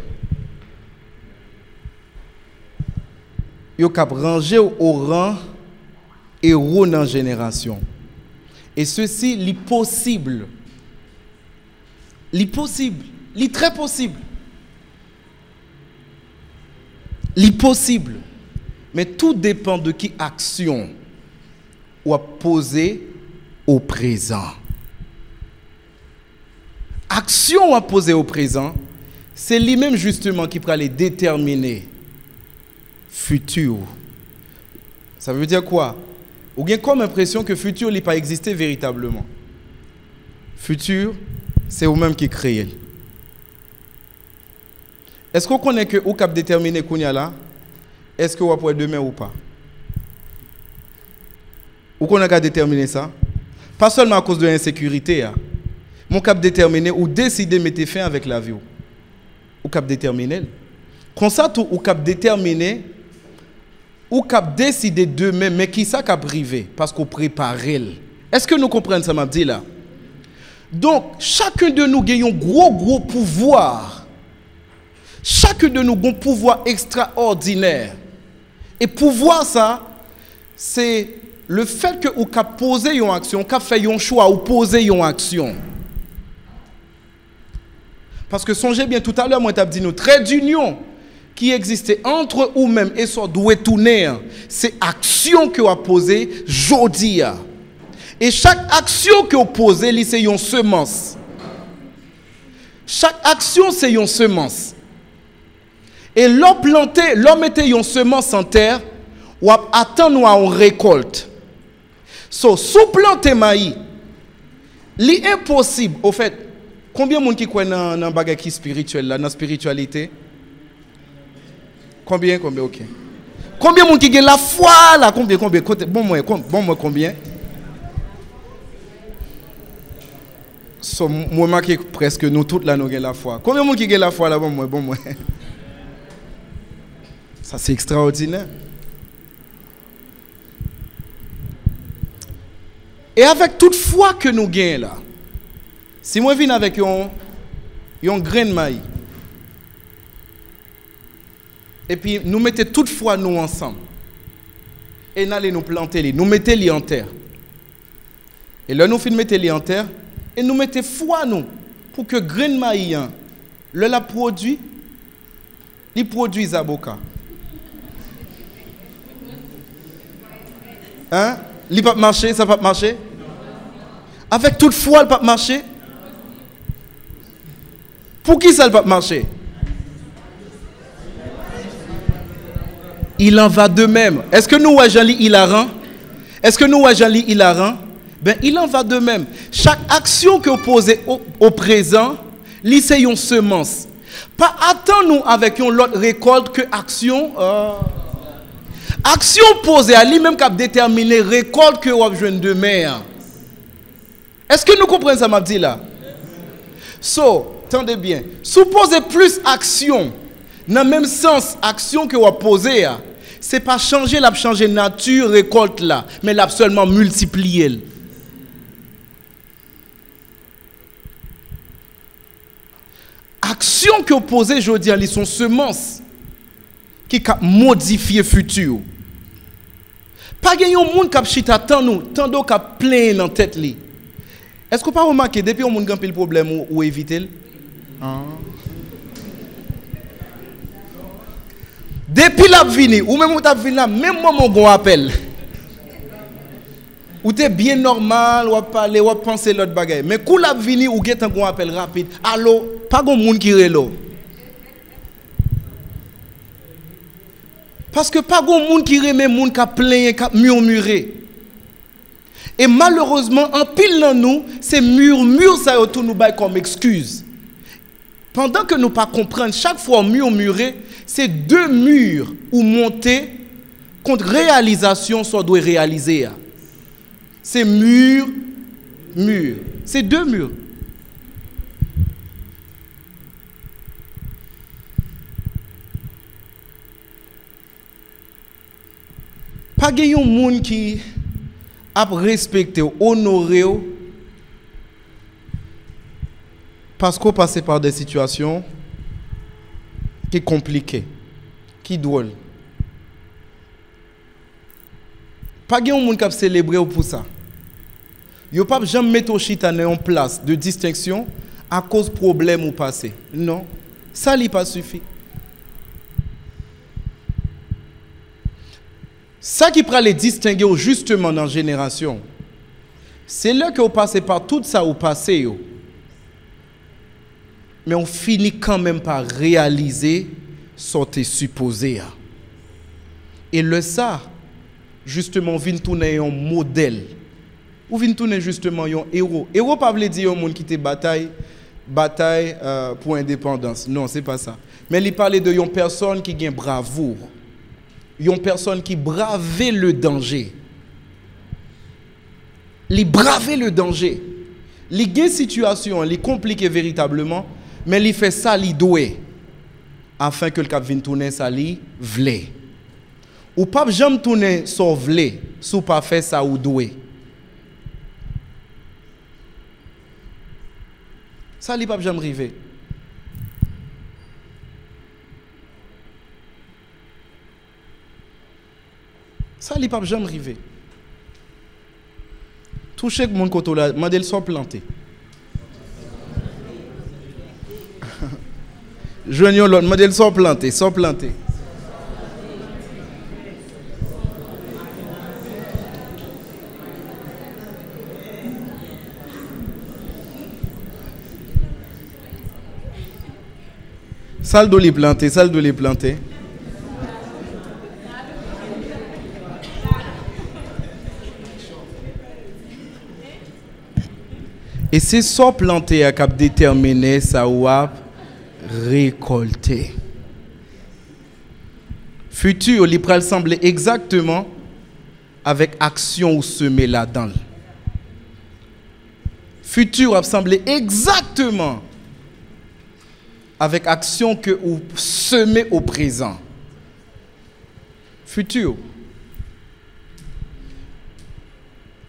Yo cap ranger au rang héros dans génération. Et ceci li possible. Li possible, li très possible. Li possible. Mais tout dépend de qui action ou à poser au présent. Action à poser au présent, c'est lui-même justement qui pourra les déterminer futur. Ça veut dire quoi? Ou bien comme impression que futur n'a pas existé véritablement. Futur, c'est vous-même qui créez. Est-ce qu'on connaît que vous cap déterminer Kounia là? Est-ce que vous pouvez demain ou pas? Ou qu'on a qu'à déterminer ça? Pas seulement à cause de l'insécurité. Mon cap déterminer ou décider de mettre fin avec la vie. Ou cap déterminer. Comme ça, tout ou cap déterminer ou cap décider demain, mais qui ça cap privé? Parce qu'on prépare. Est-ce que nous comprenons ça, m'a dit là? Donc, chacun de nous gagne un gros pouvoir. Chacun de nous a un pouvoir extraordinaire. Et pouvoir ça, c'est le fait que vous avez posé une action, vous avez fait un choix, ou posé une action. Parce que songez bien, tout à l'heure, moi, je dit nous, trait d'union qui existait entre vous-même et ça doit tourner. C'est action que vous avez posée aujourd'hui. Et chaque action que vous posez, c'est une semence. Chaque action, c'est une semence. Et l'on planté, l'on mettait une semence en terre, ou attendre à une récolte. So, sous planter maïs, l'impossible, au fait, combien de gens qui croient dans le bagage spirituel, dans la spiritualité? Combien, ok. Combien de gens qui ont la foi, là, combien? Bon, combien? So, moi, marqué presque nous toutes là, nous avons la foi. Combien de gens qui ont la foi là, bon, moi. Ça, c'est extraordinaire. Et avec toute foi que nous gagnons là, si moi viens avec un grain de maïs, et puis nous mettons toute foi nous ensemble, et nous allons nous planter, nous mettons les en terre. Et là nous finissons mettre les en terre, et nous mettons foi nous, pour que grain de maïs, le la produit, il produit zaboka. Hein? Il ne peut pas marcher, ça ne peut pas marcher. Avec toute foi, il ne peut pas marcher. Pour qui ça ne peut pas marcher? Il en va de même. Est-ce que nous, Jean-Li, hilarant? Est-ce que nous, Jean-Li, hilarant? Ben, il en va de même. Chaque action que vous posez au présent, c'est une semence. Pas attends-nous avec une autre récolte que action. Action posée à lui-même qui a déterminé récolte que vous avez besoin de demain. Est-ce que nous comprenons ça, m'a dit là? So, attendez bien. Supposez plus action, dans le même sens, action que vous avez posée, ce n'est pas changer nature, récolte là, mais l'a seulement multiplier. Action que vous posez, je veux dire, ils sont semences qui modifient le futur. Pas de monde qui a chita tant d'autres qui a plein dans tête li. Est-ce que vous pas remarqué depuis on monde grand problème ou éviter? Depuis la vini ou même ta vini là même moment on appelle. Ou t'es bien normal ou parler ou penser l'autre bagaille. Mais quand la vini ou get un gon appel rapide. Allô, pas gon monde qui relo. Parce que pas grand monde qui remet monde qui a plein qui a murmuré. Et malheureusement en pile dans nous, ces murmures ça autour nous bail comme excuse. Pendant que nous pas comprendre chaque fois murmurer, c'est deux murs ou monter contre réalisation soit doit réaliser. C'est mur. C'est deux murs. Pas de monde qui a respecté, honoré, parce qu'on passe par des situations qui sont compliquées, qui sont drôles. Pas de monde qui a célébré pour ça. Il ne peut pas jamais mettre au chita en place de distinction à cause de problèmes ou passé. Non, ça n'est pas suffit. Ça qui prend les distinguer justement dans la génération, c'est là que vous passez par tout ça au passé. Mais on finit quand même par réaliser ce que tu supposé. Et le ça, justement, vient tourner un modèle. Ou vient tourner justement un héros. Héros pas veut dire un monde qui te bataille pour l'indépendance. Non, c'est pas ça. Mais il parlait de une personne qui a bravoure. Une personne qui bravait le danger. Il bravait le danger. Il y a une situation, il compliquée véritablement, mais il fait ça, il doit, afin que le cap vienne tourner ça, il vle. Ou pas jamais tourner sans vle, si pas fait ça ou doit. Ça, il pas jamais arrivé. Ça, il ne peut jamais arriver. Toucher mon côté là, modèle sont plantés. Joignons l'autre, modèle sont plantés. Salle de les planter, salle de les planter. Et c'est ça planter qui a déterminé ça ou a récolter. Futur, il peut sembler exactement avec action ou semer là-dedans. Futur a semblé exactement avec action que vous semez au présent. Futur.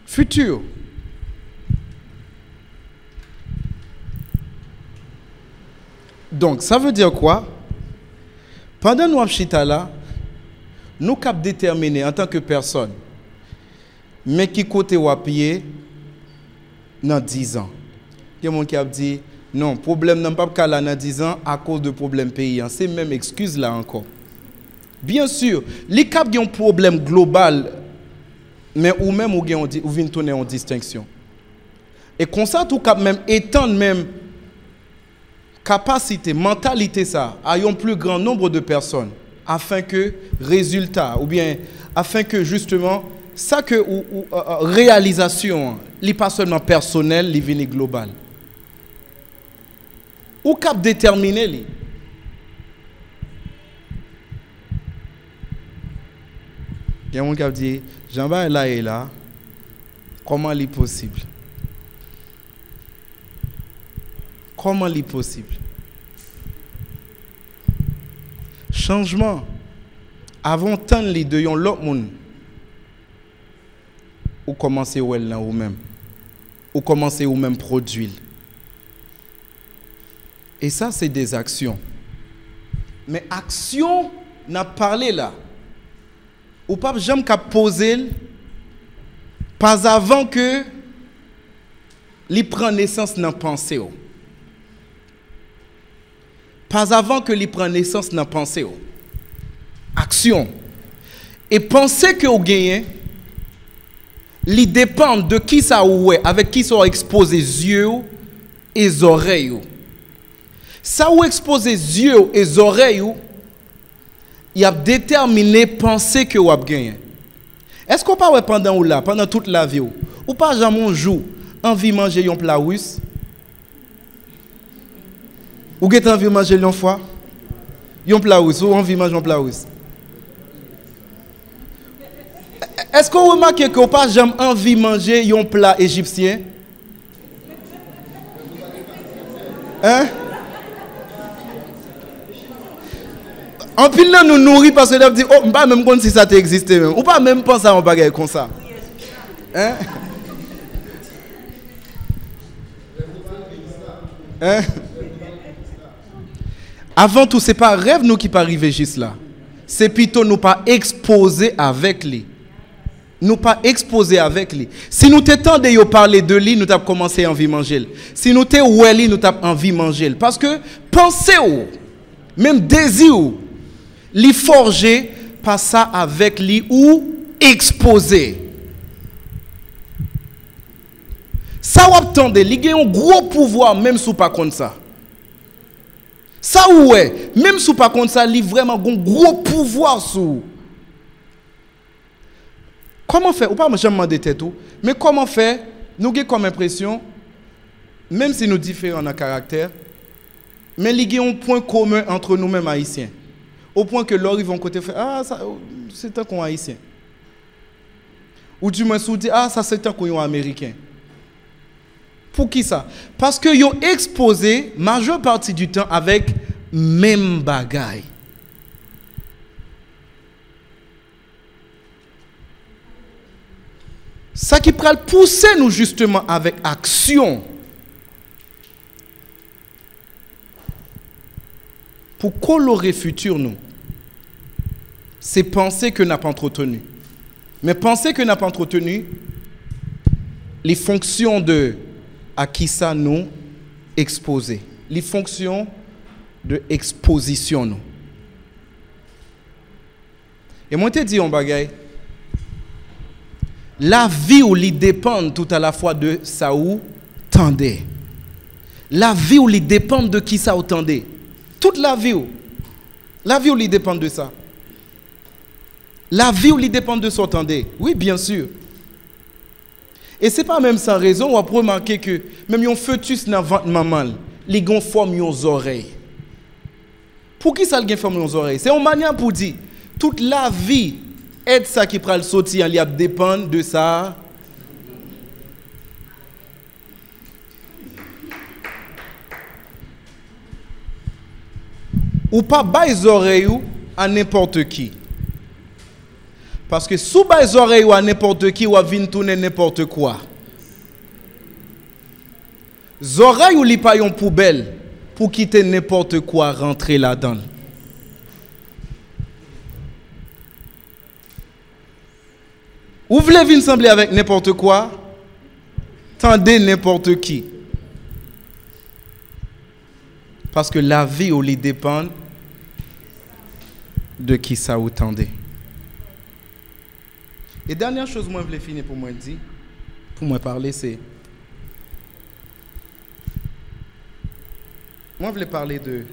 Futur. Donc, ça veut dire quoi? Pendant nous chita là, nous cap déterminer en tant que personne, mais qui côté ou pied dans 10 ans. Il y a des gens qui a dit non, problème n'a pas qu'à là dans 10 ans à cause de problème pays. C'est même excuse là encore. Bien sûr, les cap ont un problème global, mais ou même ou vient tourner en distinction. Et comme ça, tout cap même étendre même capacité, mentalité ça, à un plus grand nombre de personnes, afin que résultat, ou bien afin que justement, ça que réalisation, n'est pas seulement personnel, il vient global. Ou cap déterminé li. Il y a un qui a dit, Jean-Baptiste là et là, comment est possible? Comment est possible? Changement. Avant tant les deux yon l'autre monde. Ou commencer ou elle là ou même. Ou commencer ou même produire. Et ça c'est des actions. Mais action n'a parlé là. Ou pas jamais qu'à poser pas avant que li prend naissance dans pensée. Pas avant que li prend naissance dans pensée. Action. Et penser que vous gagnez, li dépend de qui ça ou est, avec qui ça exposé les yeux et les oreilles. Ça ou exposé les yeux et les oreilles, il a déterminé penser que vous avez gagné. Est-ce qu'on pas pendant ou là, pendant toute la vie, ou pas jamais un jour, envie de manger un plat russe? Ou avez envie de manger une fois? Un plat russe, ou envie de manger un plat russe? Est-ce qu'on remarque que vous pas jamais envie de manger un plat égyptien? Hein? En pile là nous nourrit parce que nous dit oh pas même comme si ça existait même ou pas même penser à un bagage comme ça. Hein? Hein? Avant tout c'est pas rêve nous qui pas arriver juste là. C'est plutôt nous pas exposer avec lui. Nous pas exposer avec lui. Si nous t'étendons de parler de lui, nous t'avons commencé à envie manger. Si nous t'es oué nous t'avons envie manger parce que pensez même désir li forger pas ça avec lui ou exposer. Ça ou attendez, li a un gros pouvoir même sous pas comme ça. Ça ou est, même sous pas comme ça, li vraiment un gros pouvoir sur. Comment faire? Ou pas me demander tête tout, mais comment faire? Nous avons comme impression, même si nous différents en caractère, mais il y a un point commun entre nous-mêmes haïtiens. Au point que l'or ils vont côté faire ah ça c'est un qu'on haïtien. Ou du moins sous dit ah ça c'est un qu'on américain. Pour qui ça? Parce que ils ont exposé majeure partie du temps avec même bagaille. Ça qui peut pousser nous justement avec action. Pour colorer futur nous. C'est penser que n'a pas entretenu. Mais penser que n'a pas entretenu les fonctions de à qui ça nous exposer. Les fonctions de exposition nous. Et moi te dis un bagay. La vie ou li dépend tout à la fois de ça ou tendez. La vie ou li dépend de qui ça ou tendez. Toute la vie, il dépend de ça. La vie, il dépend de s'entendre. Oui, bien sûr. Et ce n'est pas même sans raison, on va remarquer que même un fœtus dans le ventre maman, il a forme aux oreilles. Pour qui ça a forme aux oreilles? C'est une manière pour dire, toute la vie, aide ça qui prend le sortir, il dépend de ça. Ou pas bas les oreilles à n'importe qui. Parce que sous bas les oreilles à n'importe qui, ou va venir tourner n'importe quoi. Les oreilles ou li pa yon poubelle pour quitter n'importe quoi rentrer là-dedans. Ou voulez venir sembler avec n'importe quoi, tendez n'importe qui. Parce que la vie ou li dépend de qui ça ou tendez. Et dernière chose moi je voulais finir pour moi dire, pour moi parler, c'est moi je voulais parler de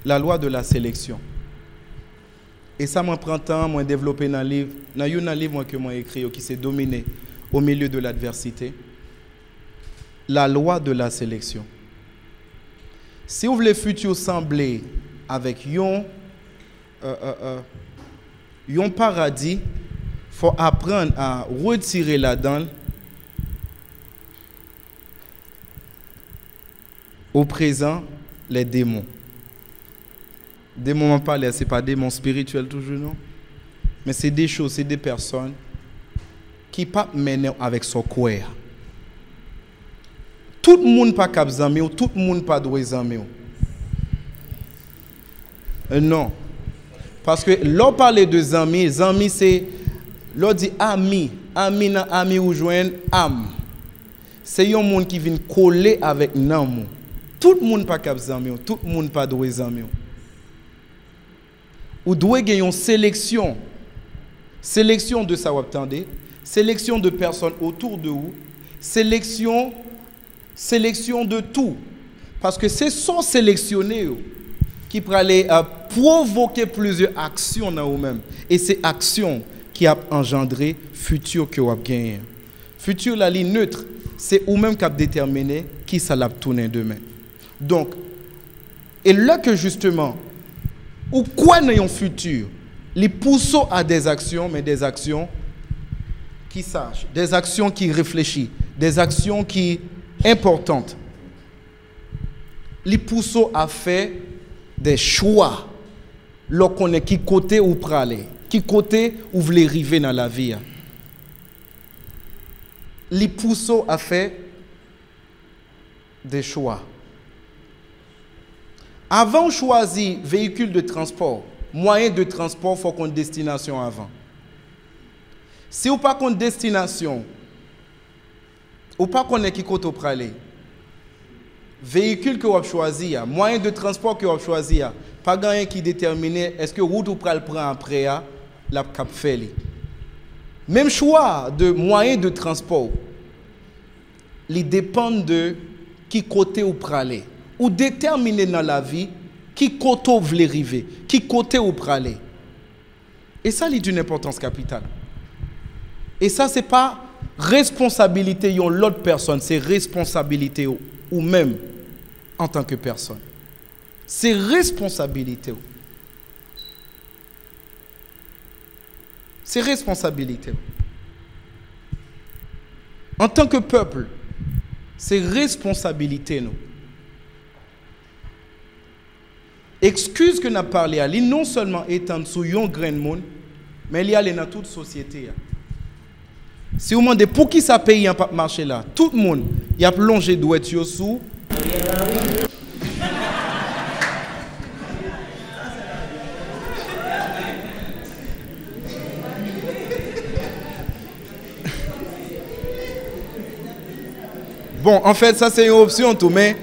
la loi de la sélection. Et ça m'a prend temps, moi développé dans un livre, que moi écrit qui s'est dominé au milieu de l'adversité. La loi de la sélection. Si vous voulez futur sembler avec un paradis, il faut apprendre à retirer là-dedans au présent les démons. Démons, on parle, ce n'est pas des démons spirituels toujours, non? Mais c'est des choses, c'est des personnes qui ne peuvent pas mener avec son cœur. Tout le monde pas cap zami ou tout le monde pas doué zami. Non. Parce que l'on parle de zami, zami c'est l'on dit ami, ami ou joindre âme. C'est un monde qui vient coller avec nous. Tout le monde pas cap zami, tout le monde pas doué zami. Ou doit gagner une sélection de ça vous attendez, sélection de personnes autour de vous, sélection de tout. Parce que c'est sans sélectionner qui peut aller provoquer plusieurs actions dans vous-même. Et c'est actions qui a engendré futur que vous avez gagné. Futur, la ligne neutre, c'est vous-même qui a déterminé qui ça l'a tourné demain. Donc, et là que justement, ou quoi dans un futur, les poussons à des actions, mais des actions qui sachent, des actions qui réfléchissent, des actions qui importantes. Les poussons à faire des choix. Lorsqu'on est qui côté ou praler, qui côté ou voulez arriver dans la vie. Les poussons à faire des choix. Avant de choisir véhicule de transport, moyen de transport, il faut qu'on ait une destination avant. Si vous n'avez pas une destination, ou pas qu'on ait qui côté pour aller, véhicule que vous avez choisi, moyen de transport que vous avez choisi, pas rien qui détermine est-ce que route ou pral prend après la cap fait. Même choix de moyen de transport, il dépend de qui côté ou praler. Ou déterminer dans la vie qui côté vous voulez arriver, qui côté vous praler. Et ça, c'est d'une importance capitale. Et ça, ce n'est pas responsabilité de l'autre personne, c'est responsabilité ou même en tant que personne. C'est responsabilité. C'est responsabilité. En tant que peuple, c'est responsabilité nous. Excuse que nous avons parlé à lui, non seulement étant sous un grain de monde, mais il y a dans toute société. Si vous demandez pour qui ça paye un marché là, tout le monde, il y a plongé douette sous. Bon, en fait, ça c'est une option tout, mais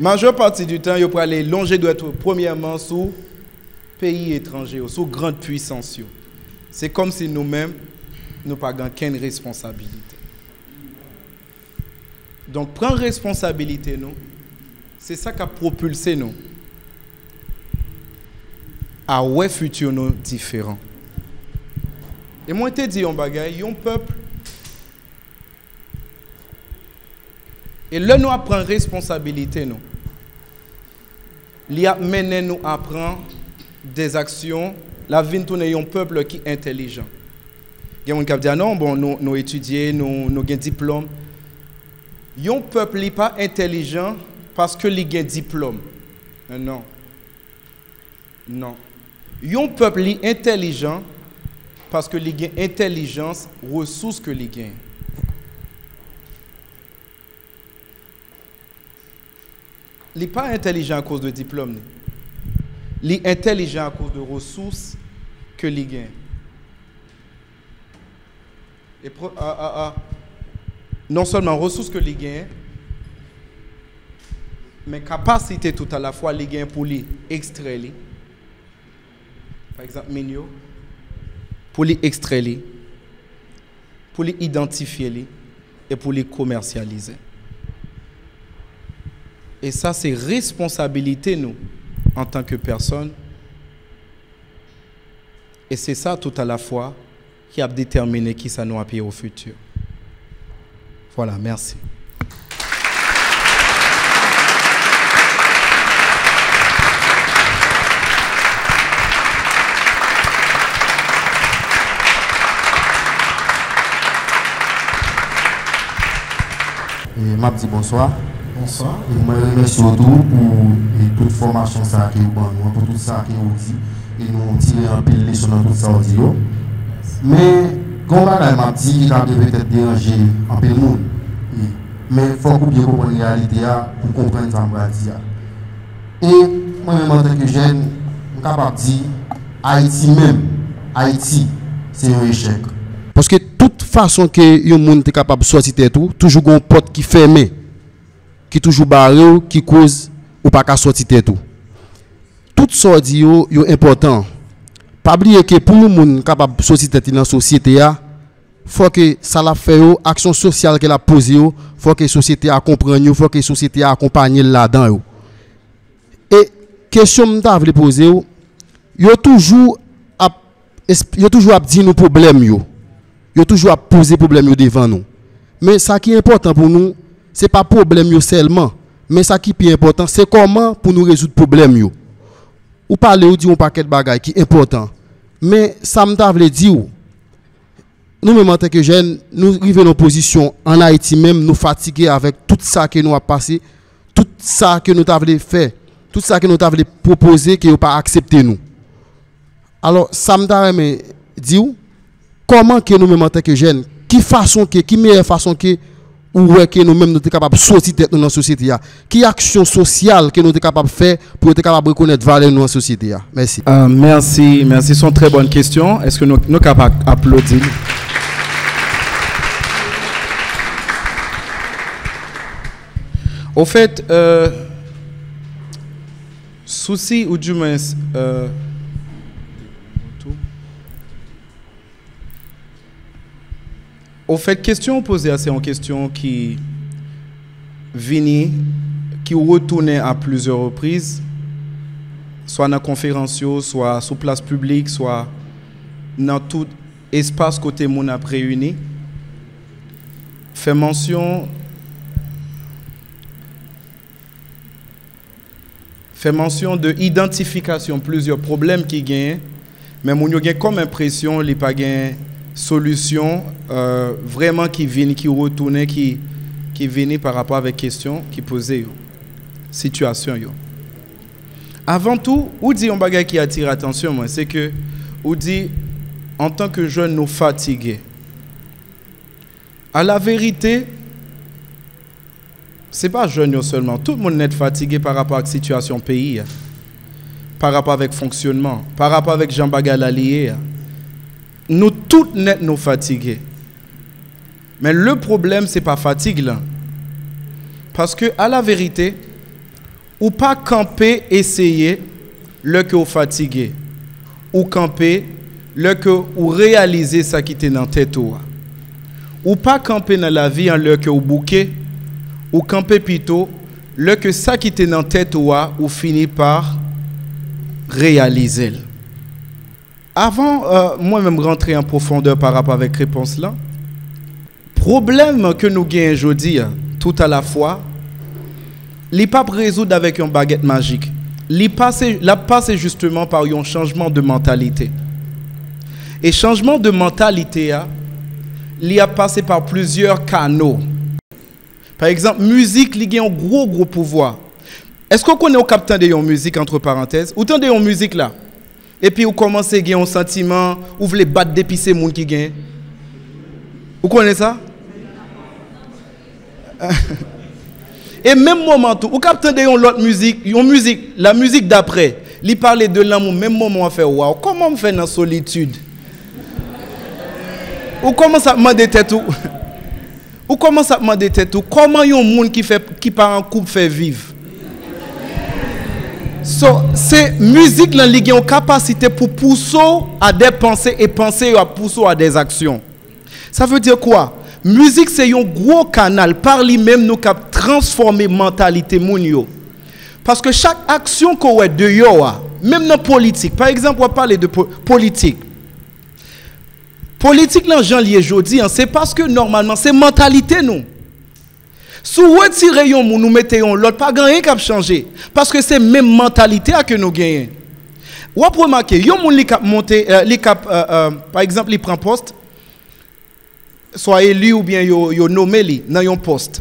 la majeure partie du temps, il faut aller longer doit être premièrement sous pays étrangers, sous grande puissance. C'est comme si nous-mêmes, nous n'avons aucune responsabilité. Donc, prendre responsabilité, nous, C'est ça qui a propulsé nous à un futur nous différent. Et moi, je te dis un bagage, un peuple. Et là, nous apprenons responsabilité, nous. Il a mené nous à prendre des actions. La vie de un peuple qui est intelligent. Il y a des gens qui disent non, bon, nous étudions, nous avons un diplôme. Un peuple n'est pas intelligent parce que il a un diplôme. Non. Non. Un peuple est intelligent parce que il a une intelligence, ressources que il a. Il n'est pas intelligent à cause de diplôme. Il est intelligent à cause de ressources que il a. Et non seulement ressources que il a, mais capacité tout à la fois il a pour les extraire. Par exemple, Minyo, pour les extraire, pour les identifier et pour les commercialiser. Et ça, c'est responsabilité, nous, en tant que personne. Et c'est ça, tout à la fois, qui a déterminé qui ça nous a payé au futur. Voilà, merci. Et m'a dit bonsoir. Bonsoir. Et moi, je remercie surtout pour toute formation ça qui est bon, pour tout ça qui est dit. Et nous tirer un pile sur tout ça audio. Mais, quand on m'a dit qu'il a peut-être dérangé un peu de monde. Mais il faut bien comprendre la réalité pour comprendre ça. Et moi-même, en tant que jeune, je suis capable de dire Haïti, c'est un échec. Parce que de toute façon que les gens sont capables de sortir tout, toujours une porte qui ferme, qui toujours barré, qui cause ou pas qu'à sortir tout. Tout ça dit est important. Pas oublier que pour les gens capables de sortir dans la société, il faut que ça la fait action sociale qu'elle a posée, il faut que la société comprenne, il faut que la société accompagne là-dedans. Et question que je voulais poser, il y a toujours à dire nos problèmes, il y a toujours à poser des problèmes devant nous. Mais ce qui est important pour nous, ce n'est pas le problème seulement, mais ce qui est plus important, c'est comment pour nous résoudre le problème. Ou parler ou dire un paquet de bagages qui est important. Mais ça me veut dire, nous-mêmes en tant que jeunes, nous arrivons dans une position en Haïti même, nous fatigués avec tout ça que nous avons passé, tout ça que nous avons fait, tout ça que nous avons proposé, que nous n'avons pas accepté nous. Alors, ça me veut dire, comment que nous-mêmes en tant que jeunes, qui meilleure façon que que nous-mêmes nous sommes capables de sortir dans la société. Quelle action sociale que nous sommes capables de faire pour être capables de reconnaître la valeur de la société. Merci. Merci. C'est une très bonne question. Est-ce que nous sommes capables d'applaudir? Au fait, souci ou du moins au fait, question posée, c'est une question qui vient, qui retourne à plusieurs reprises, soit dans la conférence, soit sur place publique, soit dans tout espace côté moun a réuni. Fait mention de identification plusieurs problèmes qui gagnent, mais moun yo gen comme impression li pa gen solution vraiment qui viennent, qui retournent, qui viennent par rapport avec questions qui posent situation yo. Avant tout, ou dit un bagage qui attire attention moi, c'est que ou dit en tant que jeunes nous fatigués. À la vérité, c'est pas jeunes seulement, tout le monde est fatigué par rapport à la situation pays, par rapport avec fonctionnement, par rapport avec Jean Bagala lié. Nous tous net nous fatigués. Mais le problème c'est pas fatigue là. Parce que à la vérité, ou pas camper essayer le que vous fatigué, ou camper le que vous réaliser ça qui était dans tête ou pas camper dans la vie en le que vous bouquet, ou camper plutôt le que ça qui était dans tête ou finit par réaliser. Avant moi-même rentrer en profondeur par rapport avec réponse là, problème que nous gagnons aujourd'hui tout à la fois, il n'est pas résoudre avec une baguette magique. Il passe justement par un changement de mentalité. Et changement de mentalité, il a passé par plusieurs canaux. Par exemple, musique, il a un gros pouvoir. Est-ce qu'on connaît au capitaine de la musique, entre parenthèses? Ou tant de la musique là? Et puis, vous commencez à avoir un sentiment, vous voulez battre des pistes gens qui gagnent. Vous connaissez ça? Et même moment tout, vous captez l'autre musique, la musique d'après, il parlait de l'amour, même moment on fait waouh, comment on fait dans la solitude? Ou comment ça demander tête tout? Ou comment ça demander tête tout? Comment y a un monde qui part en couple fait vivre? C'est musique là qui a une capacité pour pousser à des pensées et penser à pousser à des actions. Ça veut dire quoi? Musique c'est un gros canal par lui-même nous cap transformer mentalité moun yo. Parce que chaque action qu'on a de yo, même dans la politique, par exemple, on va parler de politique. Politique là Jean lié jodi, c'est parce que normalement c'est mentalité nous. Si vous retirez yon moun nous mettez l'autre, pas rien qui a changé parce que c'est même mentalité que nous gagnons. Ou après remarquer, yon moun li cap monter par exemple, il prend poste soit élu ou bien yo nommé li dans yon poste.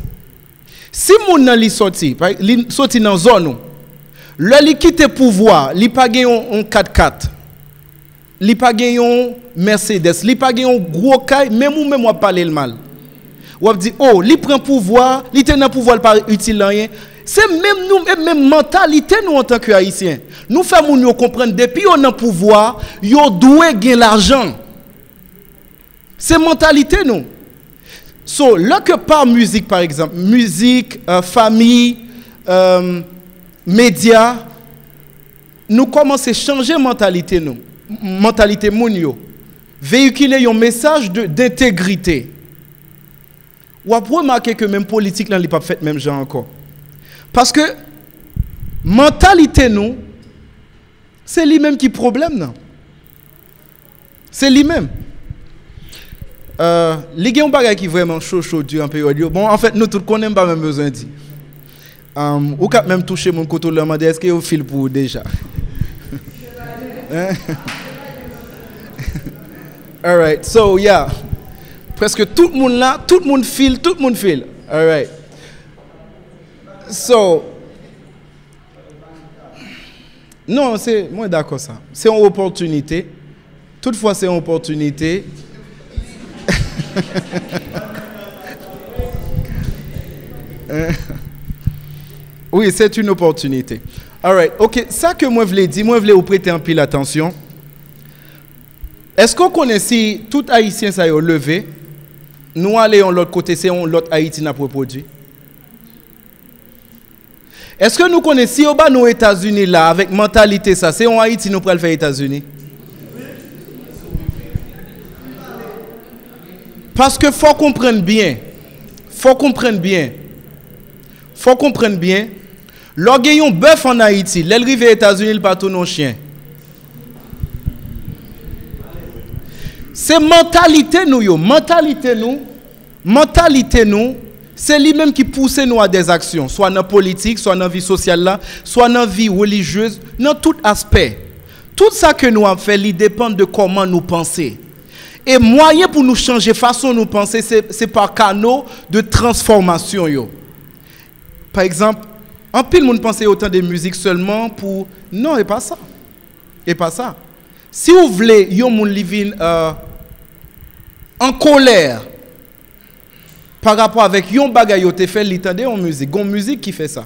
Si moun nan li sorti dans zone le li quitte pouvoir, li pa gen un 4x4. Li pa gen un Mercedes, li pa gen un gros kay, même ou même on parler le mal. Ou dit oh, li prend pouvoir, li ten nan pouvoir pas utile rien. C'est même nous même mentalité nous en tant que haïtiens. Nous fait moun yo comprendre depuis on a pouvoir, yo doit gagner l'argent. C'est mentalité nous. So, là que par musique par exemple, musique, famille, médias, nous commençons à changer mentalité nous. Mentalité moun yo. Véhiculer un message d'intégrité. Ou après remarquer que même politique là, il pas fait même genre encore. Parce que mentalité nous, c'est lui-même qui problème non. C'est lui-même. Les gens qui sont vraiment chaud durant période. Bon, en fait, nous tous connaissons pas même besoin de dire. Ou quand même toucher mon côté le demander est-ce que vous file pour déjà. All right. So yeah. Presque tout le monde là, tout le monde file. All right. So non, c'est moi d'accord ça. C'est une opportunité. Toutefois, c'est une opportunité. Oui, c'est une opportunité. All right. OK, ça que moi voulais dire, moi voulais vous prêter un peu attention. Est-ce qu'on connaît si tout haïtien ça y est levé, nous allons de l'autre côté, c'est l'autre Haïti n'a pas produit? Est-ce que nous connaissons si au bas nos États-Unis là avec mentalité ça, c'est en Haïti nous pral faire États-Unis? Parce que faut comprendre bien. Lorsqu'il y a un bœuf en Haïti, l'arrive aux États-Unis, il part tout nos chiens. C'est mentalité nous, c'est lui-même qui pousse nous à des actions, soit dans la politique, soit dans la vie sociale là, soit dans la vie religieuse, dans tout aspect. Tout ça que nous avons fait, il dépend de comment nous pensons. Et moyen pour nous changer façon nous penser, c'est par canaux de transformation yo. Par exemple, en pile monde pense autant de musique seulement pour non, et pas ça. Si vous voulez yon moun living en colère par rapport avec yon bagay yo te fait l'entendre en musique, gon musique qui fait ça.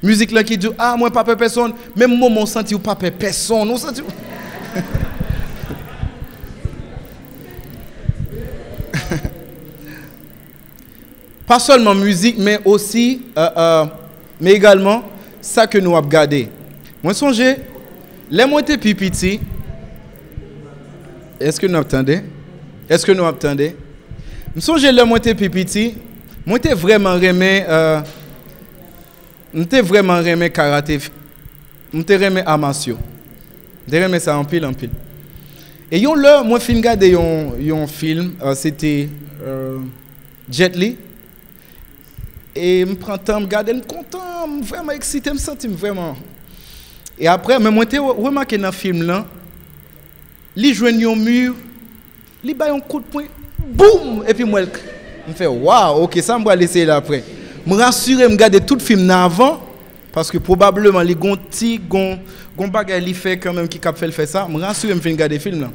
Musique là qui dit ah moi pas personne, même moi mon senti ou pas personne, on senti pas seulement musique, mais aussi, mais également, ça que nous avons gardé. Moi, songez, les mots étaient plus petits. Est-ce que nous attendez? Je songez, les mots étaient plus petits. Moi, j'étais vraiment aimé M'te vraiment aimé karaté. M'te aimé amasio. M'te aimé ça en pile. Et yon là, moi fin regarder yon film, c'était Jet Li. Et me prend temps me regarder, me content, vraiment excité, me sentir vraiment. Et après, mais moi, j'ai remarqué dans le film là, il joue un mur, il bat un coup de poing, boum, et puis moi, je fais waouh, ok, ça me va laisser là après. Je me rassure, je regarde tout le film avant, parce que probablement, les gonti, gon bagay li fait quand même qui cap fait ça, je me rassure, je me fais regarder le film là.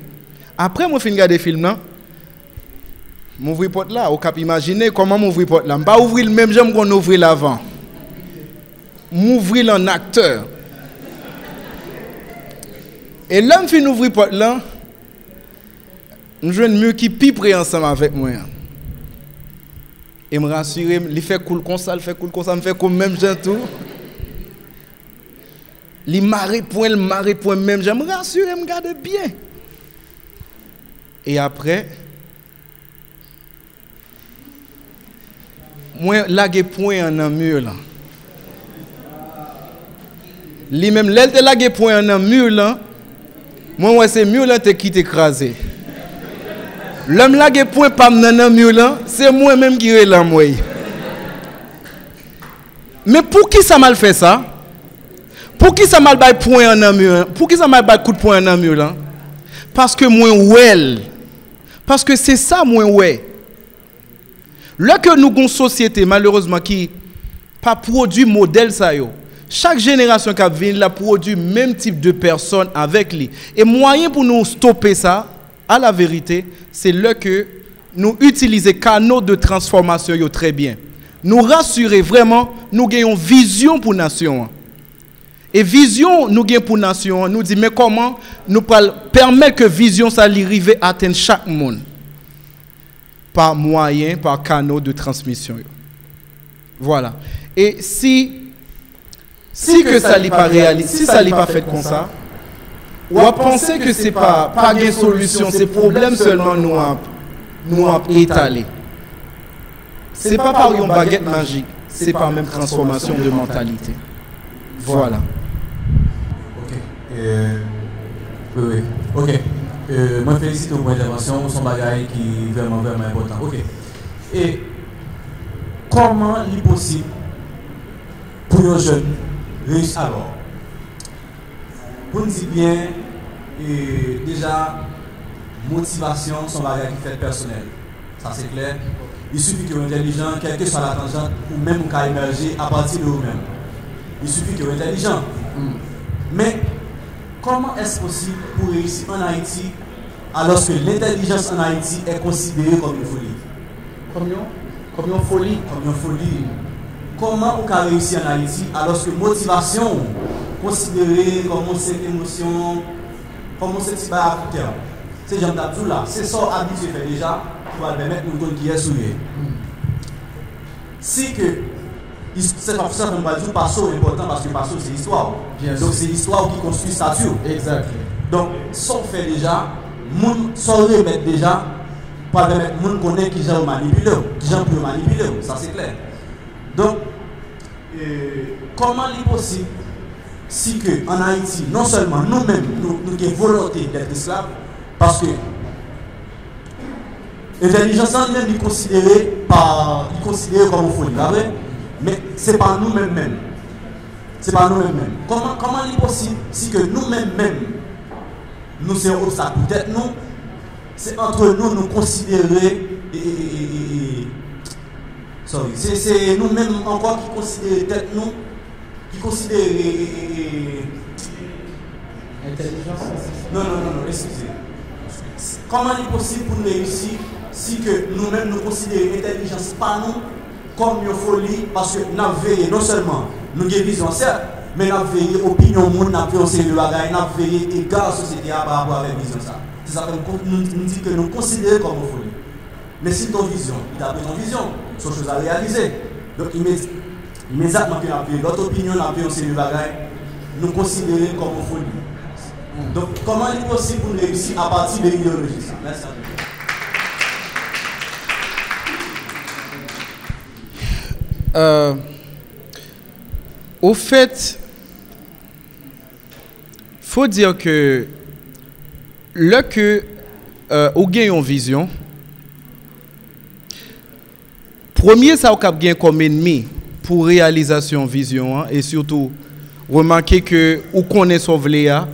Après, moi, je fais regarder le film là. M'ouvrir porte là, au cap imaginer comment m'ouvrir porte là. Pas ouvrir le même j'aime qu'on ouvre l'avant. M'ouvrir en acteur. Et là me fin ouvrir porte là. Je jeune mieux qui pipe ensemble avec moi. Et me rassurer, il fait cool comme ça, me fait comme même gens tout. Il marre point même, je me rassurer, me garder bien. Et après moi laguer point en un mur là. Lui même l'aile te laguer point en un mur là. Moi c'est mur là te qui t'écraser. L'homme laguer point pas dans un mur là, c'est moi même qui est là moi. Mais pour qui ça mal fait ça? Pour qui ça mal bail point en un mur? Pour qui ça mal bail coup de point en un mur là? Parce que moi ouais. Parce que c'est ça moi ouais. Là que nous avons une société, malheureusement, qui pas produit modèle ça yo. Chaque génération qui vient la produit même type de personnes avec lui. Et moyen pour nous stopper ça, à la vérité, c'est là que nous utilisons canaux de transformation yo très bien. Nous rassurer vraiment, nous gagnons vision pour nation. Et vision nous gagnons pour nation, nous dit mais comment nous permettre que vision ça arrive à atteindre chaque monde. Par moyen, par canaux de transmission. Voilà. Et si que ça n'est pas réalisé, si ça n'est pas fait comme ça, ou à penser que c'est pas une solution, c'est problème seulement nous a étalé. C'est pas par une baguette magique, c'est par même transformation de mentalité. Voilà. Ok. Oui. Ok. Moi, félicite pour l'intervention, son bagage qui est vraiment important. Ok. Et comment il est possible pour un jeune réussir alors? Pour nous dire bien, déjà, motivation, son bagage qui fait personnel. Ça c'est clair. Il suffit que vous intelligent, quelle que soit la tangente, ou même vous émerger à partir de vous-même. Il suffit que vous intelligent. Mais comment est-ce possible pour réussir en Haïti alors que l'intelligence en Haïti est considérée comme une folie? Comme une folie. Comment on peut réussir en Haïti alors que motivation considérée comme une émotion, comme un sentiment à court terme? C'est Jean Dabdou là, c'est ça habitué fait déjà pour permettre nous de qui est souillé. Si que c'est pas ça qu'on va dire passo important parce que passo c'est l'histoire. Donc c'est l'histoire qui construit statut. Exactement. Donc ça on fait déjà, moun ça remettre déjà pour permettre moun connaître qui gens manipuler, qui gens peut manipuler, ça c'est clair. Donc comment il est possible si que en Haïti non seulement nous-mêmes nous avons volonté d'être esclaves parce que l'intelligence en elle est considérée comme une folie, mais ce n'est pas nous-mêmes. C'est pas nous-mêmes. Comment il est possible si que nous-mêmes, nous sommes un obstacle? Peut-être nous, c'est entre nous considérer sorry, c'est nous-mêmes encore qui considérons peut-être nous, qui considérons intelligence. Non, excusez. Comment il est possible pour nous réussir si que nous-mêmes nous considérons l'intelligence pas nous comme une folie parce que nous avons veillé non seulement nous avons vision certes, mais nous avons veillé opinion monde, nous avons veillé série de bagages, nous avons veillé égard société par rapport à la vision ça. C'est ça que nous dit que nous considérons comme une folie. Mais si ton vision, il a ton vision, c'est une chose à réaliser. Donc immédiatement que nous avons notre opinion, nous avons veillé série de bagages, nous considérons comme une folie. Donc, comment il est possible pour nous réussir à partir de l'idéologie? Merci. Au fait, faut dire que là que ou gagne une vision, premier ça ou cap gagne comme ennemi pour réalisation vision et surtout remarquer que ou connaît son vléa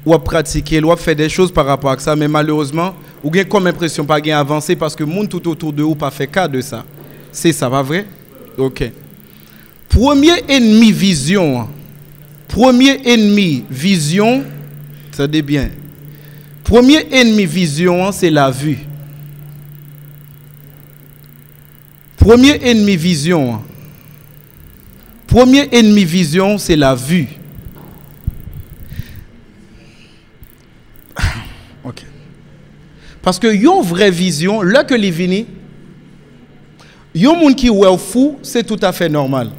ou à pratiquer, ou à faire des choses par rapport à ça, mais malheureusement, ou gagne comme impression pas gagne avancer parce que monde tout autour de vous pas fait cas de ça. C'est ça, pas vrai? OK. Premier ennemi vision. Premier ennemi vision, ça dit bien. Premier ennemi vision, c'est la vue. Premier ennemi vision. Premier ennemi vision, c'est la vue. OK. Parce que yon vraie vision, là que les vini, yon moun qui ouais fou, c'est tout à fait normal.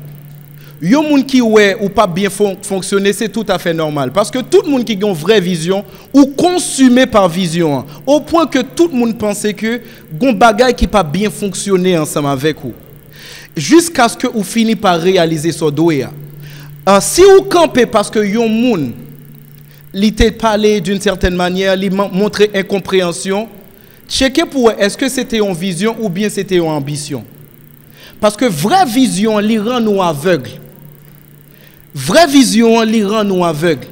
Yon moun qui ouais ou pas bien fonctionner, c'est tout à fait normal. Parce que tout le monde qui a une vraie vision ou consumé par vision, au point que tout le monde pensait que gon bagay qui pas bien fonctionner ensemble avec vous. Jusqu'à ce que vous finissez par réaliser ce doigt. Si vous campez parce que yon moun li te parlé d'une certaine manière, li montrer incompréhension, checker pour est-ce que c'était une vision ou bien c'était une ambition. Parce que vraie vision li rend nous aveugles. Vraie vision li rend nous aveugles.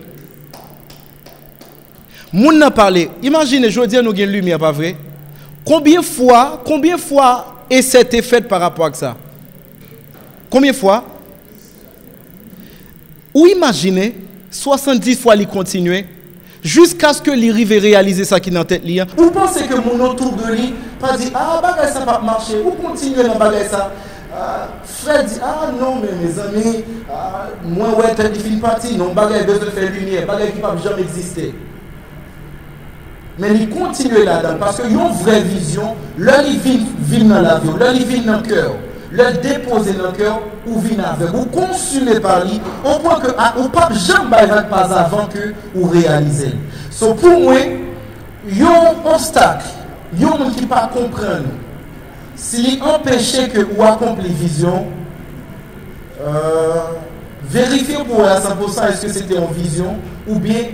Moun n'a parlé. Imaginez, je veux dire nous gagne lumière pas vrai? Combien fois et c'était fait par rapport à ça? Combien fois? Ou imaginez 70 fois il continue jusqu'à ce que il arrive à réaliser ça qui dans tête li. Vous pensez que mon autour de lui pas dit ah bagay ça pas marcher ou continuer dans bagay ça. Fred dit ah non mais mes amis moi ouais t'es une partie non bagay besoin de faire lumière bagay qui pas jamais exister. Mais il continue là-dedans parce que une vraie vision là il vit dans la vie là il vit dans le cœur. Le déposer dans le cœur ou vient avec ou consumer par lui au point que ou pas jamais pas avant que ou réaliser. So pour moi un obstacle yon qui pas comprendre s'il empêchait que ou accomplir vision vérifier pour à 100% est-ce que c'était une vision ou bien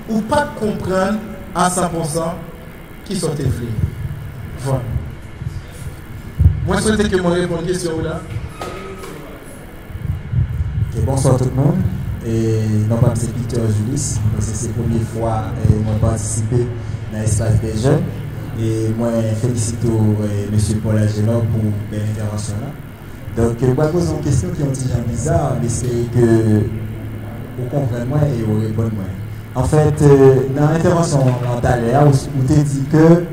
ou pas comprendre à 100% qui sont fait. Voilà. Moi, je souhaite que je réponde à une question là. Okay, bonsoir tout le monde. Et non pas c'est Peter Julis, c'est la première fois que je participe dans l'espace des jeunes. Et moi, je félicite M. Paul Agelor pour l'intervention là. Donc, je vais poser une question qui est un petit peu bizarre, mais c'est que vous comprenez moi et vous répondez moi. En fait, dans l'intervention antérieure, vous avez dit que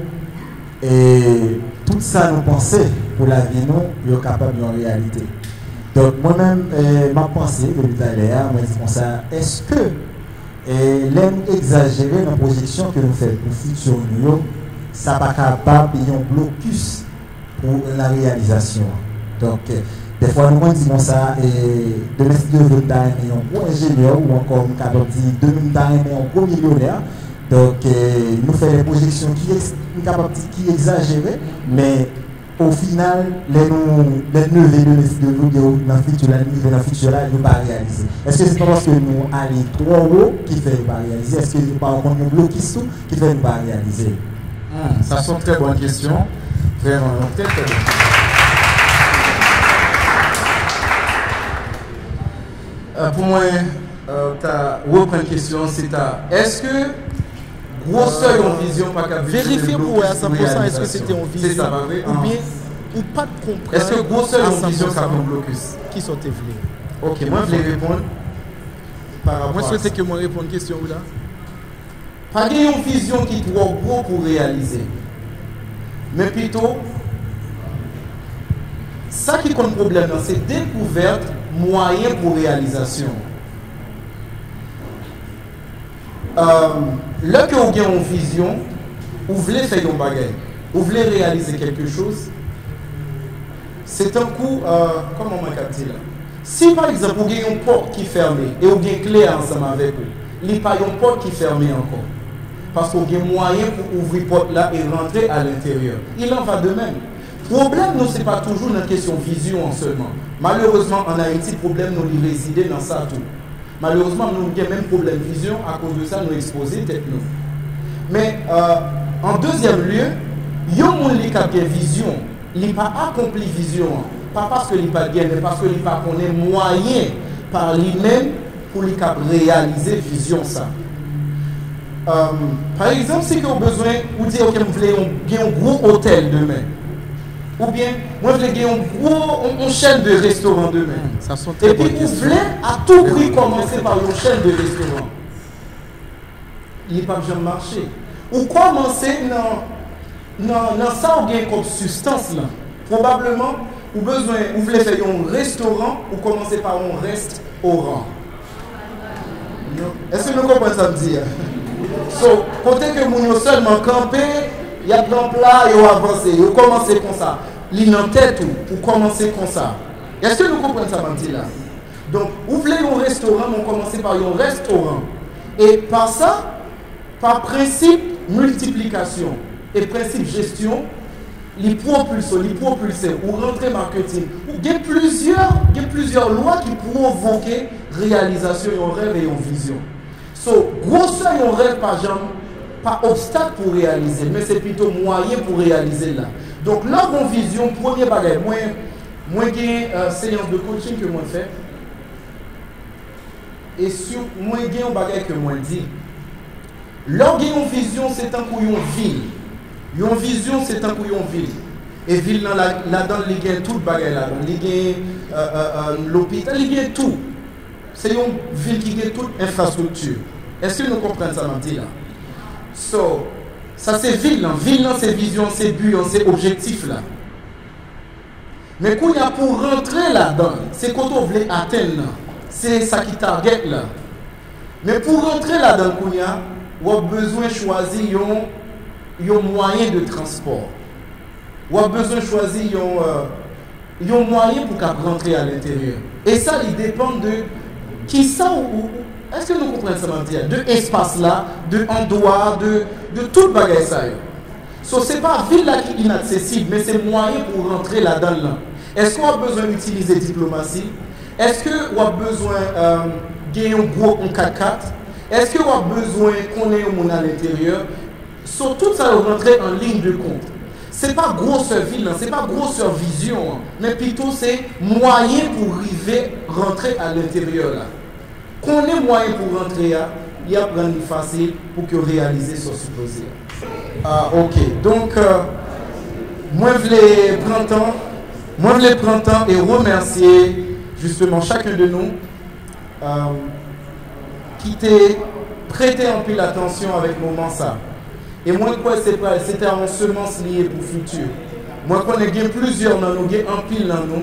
tout ça nous pensait pour la vie, nous, sommes capables en réalité. Donc, moi-même, ma pensée depuis tout à l'heure, moi, je dis ça, est-ce que l'aime exagérer dans la projection que nous faisons pour le futur, nous, ça n'est pas capable d'un blocus pour la réalisation. Donc, des fois, nous disons ça, et demain, si Dieu veut un gros ingénieur, ou encore, nous avons dit, demain, un gros millionnaire. Donc, nous faisons des projections qui exagérées, mais au final, les neveux de nous dans le futur, dans le futur, nous ne pas réaliser. Est-ce que c'est parce que nous allons trop haut qui fait nous pas réaliser? Est-ce que nous pas encore nous bloquer tout qui fait nous pas réaliser? Ça sont très bonnes questions. Vraiment, très très bonnes. Pour moi, ta reprendre question, c'est est-ce que gros seuil en vision pas qu'à vérifier pour à 100% est-ce que c'était en vision ça, ou bien ou pas de comprendre est-ce que gros seuil en vision ça un blocus qui sont vlés. OK, moi je vais répondre par rapport. Moi je souhaite que moi réponde question là. Pas une vision qui est trop gros pour réaliser. Mais plutôt ça qui compte problème c'est découverte moyen pour réalisation. Là que vous avez une vision, vous voulez faire un bagage, vous voulez réaliser quelque chose, c'est un coup, comment on va dire là? Si par exemple vous avez une porte qui est fermée et vous avez une clé ensemble avec vous, il n'y a pas une porte qui est fermée encore. Parce que vous avez moyen pour ouvrir la porte là et rentrer à l'intérieur. Il en va de même. problème, nous, ce n'est pas toujours une question de vision seulement. Malheureusement, en Haïti, le problème, nous, il réside dans ça tout. Malheureusement, nous avons même problème de vision, à cause de ça, nous exposer tête nous. Mais en deuxième lieu, il y a un monde qui a une vision, il n'a pas accompli vision, pas parce qu'il n'a pas bien, mais parce qu'il n'a pas connaît moyen par lui-même pour lui réaliser vision ça. Par exemple, si vous avez besoin, vous dites que vous voulez un gros hôtel demain, ou bien vous voulez une chaîne de restaurants demain, et puis vous voulez à tout prix commencer par une chaîne de restaurants, il n'est pas jamais marché. Ou commencer dans ça, vous avez comme substance là. Probablement, vous voulez faire un restaurant ou commencer par un restaurant. Est-ce que nous comprenons ça me dire? So, côté que vous seulement campé, il y a plein plat, il y a avancé, vous commencez comme ça. L'île en tête ou commencer comme ça. Est-ce que nous comprenons ça me dire là? Donc, vous voulez un restaurant, vous commencez par un restaurant. Et par ça, par principe multiplication et principe gestion, les propulser ou rentrer marketing. Il y a plusieurs lois qui provoquent réalisation d'un rêve et d'une vision. So, grosseur un rêve, par exemple, pas obstacle pour réaliser, mais c'est plutôt moyen pour réaliser là. Donc là, mon vision, premier bagage, moi j'ai une séance de coaching que moi fais. Et sur moi j'ai un bagage que moi dis. Là, une vision, c'est un coup une ville. Une vision, c'est un coup une ville. Et ville là-dedans, il y a tout le bagage là. Il y a l'hôpital, il y a tout. C'est une ville qui a toute infrastructure. Est-ce que nous comprenons ça, Manti là? So, ça c'est ville là. Ville là, c'est vision, c'est but, c'est objectif là. Mais quand il y a pour rentrer là-dedans, c'est quand on veut atteindre. C'est ça qui target là. Mais pour rentrer là-dedans, on a besoin de choisir un moyen de transport. On a besoin de choisir un moyen pour rentrer à l'intérieur. Et ça, il dépend de qui ça ou est-ce que nous comprenons ça, dire de espace là, de endroit, de tout le bagage ça. So, ce n'est pas ville là qui est inaccessible, mais c'est moyen pour rentrer là-dedans là. Est-ce qu'on a besoin d'utiliser diplomatie? Est-ce qu'on a besoin de gagner un gros 4x4? Est-ce qu'on a besoin qu'on ait un monde à l'intérieur? So, tout ça rentrer en ligne de compte. Ce n'est pas grosse ville, ce n'est pas grosse vision, mais plutôt c'est moyen pour arriver, rentrer à l'intérieur là. Qu'on ait moyen pour rentrer là, il y a plein de facile pour que réaliser son supposé. Ok, donc moi je voulais prendre temps et remercier justement chacun de nous qui t'a prêté un peu l'attention avec le moment ça. Et moi, quoi, c'était un semence lié pour le futur. Moi, je connais plusieurs dans nous, un pile dans nous.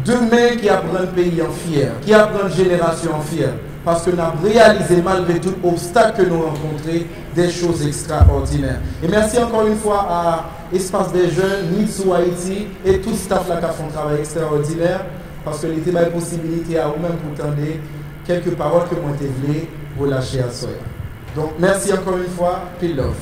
Demain, qui apprend le pays en fier, qui apprend une génération en fier. Parce que nous avons réalisé, malgré tout obstacle que nous rencontrons, des choses extraordinaires. Et merci encore une fois à Espace des Jeunes, Nitsu Haïti et tout le staff là qui a fait un travail extraordinaire. Parce que l'été a une possibilité à vous-même pour tendre quelques paroles que moi je voulais relâcher à soi. Donc, merci encore une fois. Peace love.